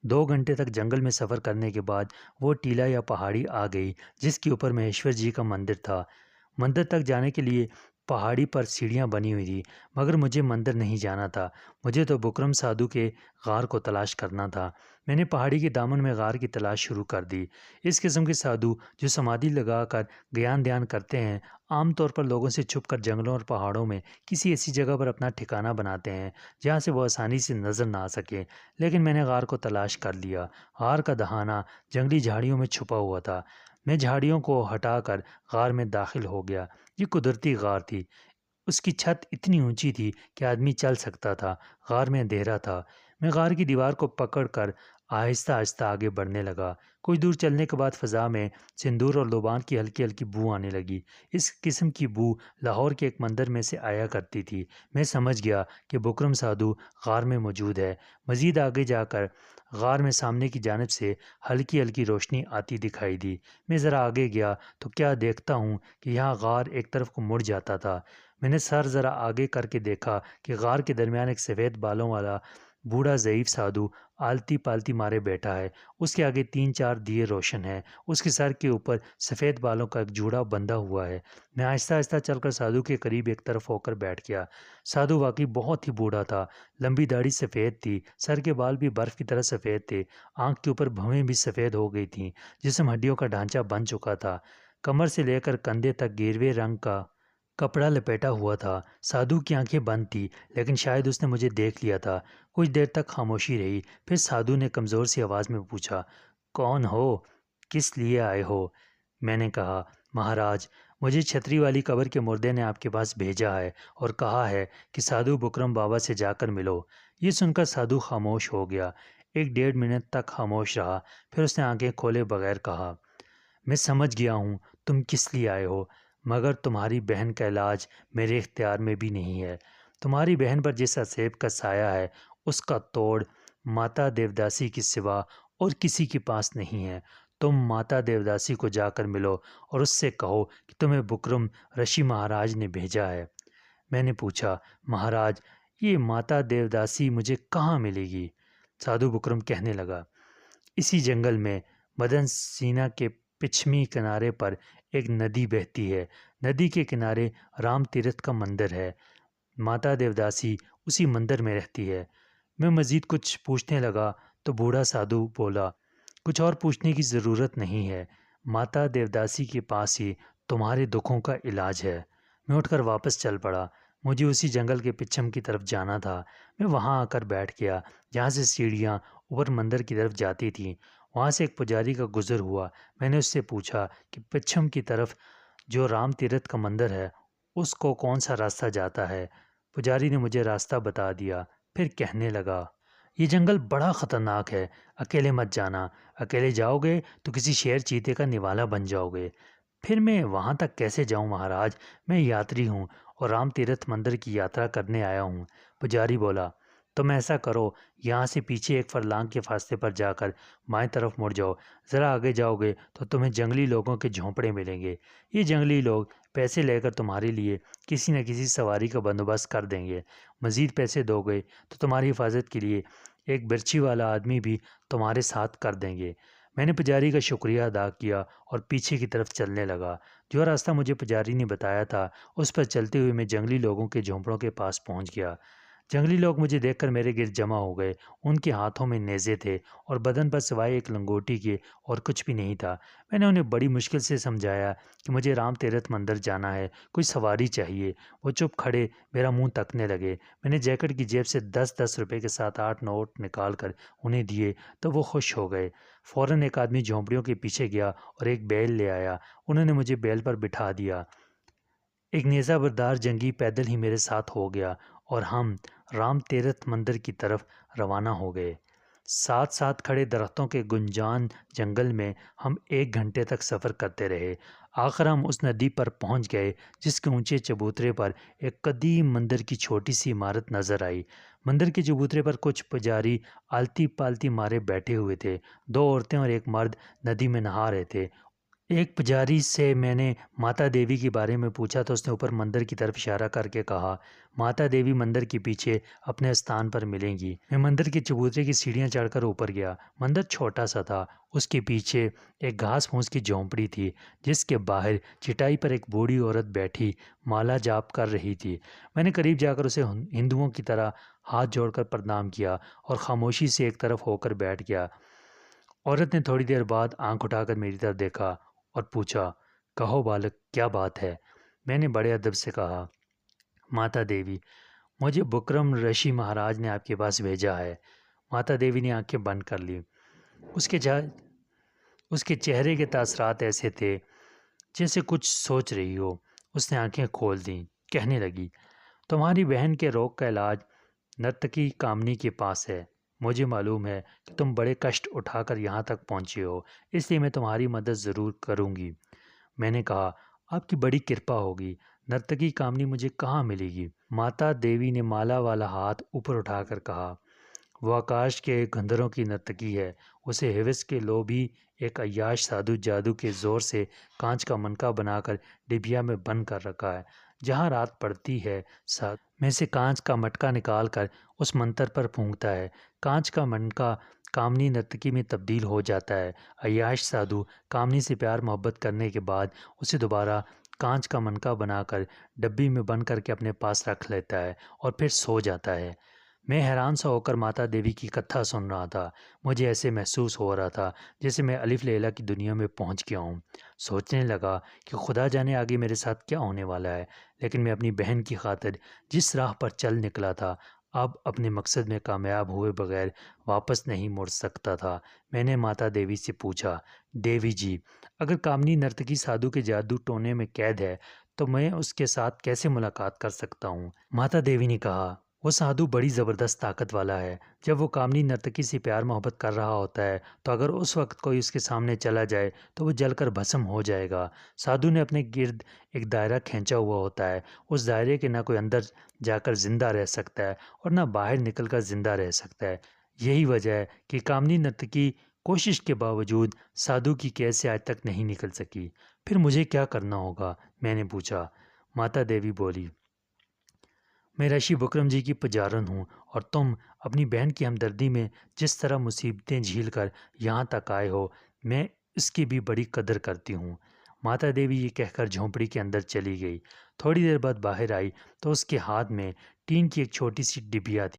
2 گھنٹے تک جنگل میں سفر کرنے کے بعد وہ ٹیلا یا پہاڑی آ گئی جس کے اوپر مہیشور جی کا مندر تھا۔ مندر تک جانے کے لیے پہاڑی پر سیڑھیاں بنی ہوئی تھی، مگر مجھے مندر نہیں جانا تھا، مجھے تو بکرم سادھو کے غار کو تلاش کرنا تھا۔ میں نے پہاڑی کے دامن میں غار کی تلاش شروع کر دی۔ اس قسم کے سادھو جو سمادھی لگا کر گیان دھیان کرتے ہیں، عام طور پر لوگوں سے چھپ کر جنگلوں اور پہاڑوں میں کسی ایسی جگہ پر اپنا ٹھکانہ بناتے ہیں جہاں سے وہ آسانی سے نظر نہ آ سکے۔ لیکن میں نے غار کو تلاش کر لیا۔ غار کا دہانہ جنگلی جھاڑیوں میں چھپا ہوا تھا۔ میں جھاڑیوں کو ہٹا کر غار میں داخل ہو گیا۔ یہ قدرتی غار تھی۔ اس کی چھت اتنی اونچی تھی کہ آدمی چل سکتا تھا۔ غار میں اندھیرا تھا۔ میں غار کی دیوار کو پکڑ کر آہستہ آہستہ آگے بڑھنے لگا۔ کچھ دور چلنے کے بعد فضا میں سندور اور لوبان کی ہلکی ہلکی بو آنے لگی۔ اس قسم کی بو لاہور کے ایک مندر میں سے آیا کرتی تھی۔ میں سمجھ گیا کہ بکرم سادھو غار میں موجود ہے۔ مزید آگے جا کر غار میں سامنے کی جانب سے ہلکی ہلکی روشنی آتی دکھائی دی۔ میں ذرا آگے گیا تو کیا دیکھتا ہوں کہ یہاں غار ایک طرف کو مڑ جاتا تھا۔ میں نے سر ذرا آگے کر کے دیکھا کہ غار کے درمیان ایک سفید بالوں والا بوڑھا ضعیف سادھو آلتی پالتی مارے بیٹھا ہے۔ اس کے آگے 3-4 دیے روشن ہیں۔ اس کے سر کے اوپر سفید بالوں کا ایک جوڑا بندھا ہوا ہے۔ میں آہستہ آہستہ چل کر سادھو کے قریب ایک طرف ہو کر بیٹھ گیا۔ سادھو واقعی بہت ہی بوڑھا تھا۔ لمبی داڑھی سفید تھی، سر کے بال بھی برف کی طرح سفید تھے، آنکھ کے اوپر بھویں بھی سفید ہو گئی تھیں، جسم ہڈیوں کا ڈھانچہ بن چکا تھا۔ کمر سے لے کر کندھے تک گیروے رنگ کا کپڑا لپیٹا ہوا تھا۔ سادھو کی آنکھیں بند تھی، لیکن شاید اس نے مجھے دیکھ لیا تھا۔ کچھ دیر تک خاموشی رہی، پھر سادھو نے کمزور سی آواز میں پوچھا، کون ہو؟ کس لیے آئے ہو؟ میں نے کہا، مہاراج، مجھے چھتری والی قبر کے مردے نے آپ کے پاس بھیجا ہے اور کہا ہے کہ سادھو بکرم بابا سے جا کر ملو۔ یہ سن کر سادھو خاموش ہو گیا۔ 1-1.5 منٹ تک خاموش رہا، پھر اس نے آنکھیں کھولے بغیر کہا، میں سمجھ گیا ہوں تم کس لیے آئے ہو، مگر تمہاری بہن کا علاج میرے اختیار میں بھی نہیں ہے۔ تمہاری بہن پر جس عذاب کا سایہ ہے، اس کا توڑ ماتا دیوداسی کے سوا اور کسی کے پاس نہیں ہے۔ تم ماتا دیوداسی کو جا کر ملو اور اس سے کہو کہ تمہیں بکرم رشی مہاراج نے بھیجا ہے۔ میں نے پوچھا، مہاراج، یہ ماتا دیوداسی مجھے کہاں ملے گی؟ سادھو بکرم کہنے لگا، اسی جنگل میں مدن سینا کے پچھمی کنارے پر ایک ندی بہتی ہے۔ ندی کے کنارے رام تیرتھ کا مندر ہے۔ ماتا دیوداسی اسی مندر میں رہتی ہے۔ میں مزید کچھ پوچھنے لگا تو بوڑھا سادھو بولا، کچھ اور پوچھنے کی ضرورت نہیں ہے، ماتا دیوداسی کے پاس ہی تمہارے دکھوں کا علاج ہے۔ میں اٹھ کر واپس چل پڑا۔ مجھے اسی جنگل کے پچھم کی طرف جانا تھا۔ میں وہاں آ کر بیٹھ گیا جہاں سے سیڑھیاں اوپر مندر کی طرف جاتی تھیں۔ وہاں سے ایک پجاری کا گزر ہوا۔ میں نے اس سے پوچھا کہ پچھم کی طرف جو رام تیرتھ کا مندر ہے اس کو کون سا راستہ جاتا ہے؟ پجاری نے مجھے راستہ بتا دیا، پھر کہنے لگا، یہ جنگل بڑا خطرناک ہے، اکیلے مت جانا، اکیلے جاؤ گے تو کسی شیر چیتے کا نوالا بن جاؤ گے۔ پھر میں وہاں تک کیسے جاؤں مہاراج؟ میں یاتری ہوں اور رام تیرتھ مندر کی یاترا کرنے آیا ہوں۔ پجاری بولا، تم ایسا کرو، یہاں سے پیچھے ایک فرلانگ کے فاصلے پر جا کر بائیں طرف مڑ جاؤ۔ ذرا آگے جاؤ گے تو تمہیں جنگلی لوگوں کے جھونپڑے ملیں گے۔ یہ جنگلی لوگ پیسے لے کر تمہارے لیے کسی نہ کسی سواری کا بندوبست کر دیں گے۔ مزید پیسے دو گے تو تمہاری حفاظت کے لیے ایک برچھی والا آدمی بھی تمہارے ساتھ کر دیں گے۔ میں نے پجاری کا شکریہ ادا کیا اور پیچھے کی طرف چلنے لگا۔ جو راستہ مجھے پجاری نے بتایا تھا اس پر چلتے ہوئے میں جنگلی لوگوں کے جھونپڑوں کے پاس پہنچ گیا۔ جنگلی لوگ مجھے دیکھ کر میرے گرد جمع ہو گئے۔ ان کے ہاتھوں میں نیزے تھے اور بدن پر سوائے ایک لنگوٹی کے اور کچھ بھی نہیں تھا۔ میں نے انہیں بڑی مشکل سے سمجھایا کہ مجھے رام تیرتھ مندر جانا ہے، کوئی سواری چاہیے۔ وہ چپ کھڑے میرا منہ تکنے لگے۔ میں نے جیکٹ کی جیب سے 10 روپے کے 7-8 نوٹ نکال کر انہیں دیے تو وہ خوش ہو گئے۔ فوراً ایک آدمی جھونپڑیوں کے پیچھے گیا اور ایک بیل لے آیا۔ انہوں نے مجھے بیل پر بٹھا دیا۔ ایک نیزہ بردار جنگی پیدل ہی میرے ساتھ ہو گیا اور ہم رام تیرتھ مندر کی طرف روانہ ہو گئے۔ ساتھ ساتھ کھڑے درختوں کے گنجان جنگل میں ہم 1 گھنٹے تک سفر کرتے رہے۔ آخر ہم اس ندی پر پہنچ گئے جس کے اونچے چبوترے پر ایک قدیم مندر کی چھوٹی سی عمارت نظر آئی۔ مندر کے چبوترے پر کچھ پجاری آلتی پالتی مارے بیٹھے ہوئے تھے۔ 2 عورتیں اور ایک مرد ندی میں نہا رہے تھے۔ ایک پجاری سے میں نے ماتا دیوی کے بارے میں پوچھا تو اس نے اوپر مندر کی طرف اشارہ کر کے کہا، ماتا دیوی مندر کے پیچھے اپنے استان پر ملیں گی۔ میں مندر کے چبوترے کی سیڑھیاں چڑھ کر اوپر گیا۔ مندر چھوٹا سا تھا۔ اس کے پیچھے ایک گھاس پھوس کی جھونپڑی تھی جس کے باہر چٹائی پر ایک بوڑھی عورت بیٹھی مالا جاپ کر رہی تھی۔ میں نے قریب جا کر اسے ہندوؤں کی طرح ہاتھ جوڑ کر پرنام کیا اور خاموشی سے ایک طرف ہو کر بیٹھ گیا۔ عورت نے تھوڑی دیر بعد آنکھ اٹھا کر میری طرف دیکھا اور پوچھا، کہو بالک، کیا بات ہے؟ میں نے بڑے ادب سے کہا، ماتا دیوی، مجھے بکرم رشی مہاراج نے آپ کے پاس بھیجا ہے۔ ماتا دیوی نے آنکھیں بند کر لیں۔ اس کے چہرے کے تاثرات ایسے تھے جیسے کچھ سوچ رہی ہو۔ اس نے آنکھیں کھول دیں، کہنے لگی، تمہاری بہن کے روگ کا علاج نرتکی کامنی کے پاس ہے۔ مجھے معلوم ہے کہ تم بڑے کشٹ اٹھا کر یہاں تک پہنچے ہو، اس لیے میں تمہاری مدد ضرور کروں گی۔ میں نے کہا، آپ کی بڑی کرپا ہوگی، نرتکی کامنی مجھے کہاں ملے گی؟ ماتا دیوی نے مالا والا ہاتھ اوپر اٹھا کر کہا، وہ آکاش کے گندھروں کی نرتکی ہے۔ اسے حوث کے لوبھی ایک عیاش سادھو جادو کے زور سے کانچ کا منکا بنا کر ڈبیا میں بند کر رکھا ہے۔ جہاں رات پڑتی ہے ساتھ میں سے کانچ کا مٹکا نکال کر اس منتر پر پھونکتا ہے۔ کانچ کا منکا کامنی نرتکی میں تبدیل ہو جاتا ہے۔ عیاش سادھو کامنی سے پیار محبت کرنے کے بعد اسے دوبارہ کانچ کا منکا بنا کر ڈبی میں بند کر کے اپنے پاس رکھ لیتا ہے اور پھر سو جاتا ہے۔ میں حیران سا ہو کر ماتا دیوی کی کتھا سن رہا تھا۔ مجھے ایسے محسوس ہو رہا تھا جیسے میں الف لیلا کی دنیا میں پہنچ گیا ہوں۔ سوچنے لگا کہ خدا جانے آگے میرے ساتھ کیا ہونے والا ہے، لیکن میں اپنی بہن کی خاطر جس راہ پر چل نکلا تھا اب اپنے مقصد میں کامیاب ہوئے بغیر واپس نہیں مڑ سکتا تھا۔ میں نے ماتا دیوی سے پوچھا، دیوی جی، اگر کامنی نرتکی سادھو کے جادو ٹونے میں قید ہے تو میں اس کے ساتھ کیسے ملاقات کر سکتا ہوں؟ ماتا دیوی نے کہا، وہ سادھو بڑی زبردست طاقت والا ہے۔ جب وہ کامنی نرتکی سے پیار محبت کر رہا ہوتا ہے تو اگر اس وقت کوئی اس کے سامنے چلا جائے تو وہ جل کر بھسم ہو جائے گا۔ سادھو نے اپنے گرد ایک دائرہ کھینچا ہوا ہوتا ہے۔ اس دائرے کے نہ کوئی اندر جا کر زندہ رہ سکتا ہے اور نہ باہر نکل کر زندہ رہ سکتا ہے۔ یہی وجہ ہے کہ کامنی نرتکی کوشش کے باوجود سادھو کی قید سے آج تک نہیں نکل سکی۔ پھر مجھے کیا کرنا ہوگا؟ میں نے پوچھا۔ ماتا دیوی بولی، میں رشی بکرم جی کی پجارن ہوں اور تم اپنی بہن کی ہمدردی میں جس طرح مصیبتیں جھیل کر یہاں تک آئے ہو، میں اس کی بھی بڑی قدر کرتی ہوں۔ ماتا دیوی یہ کہہ کر جھونپڑی کے اندر چلی گئی۔ تھوڑی دیر بعد باہر آئی تو اس کے ہاتھ میں ٹین کی ایک چھوٹی سی ڈبیا تھی۔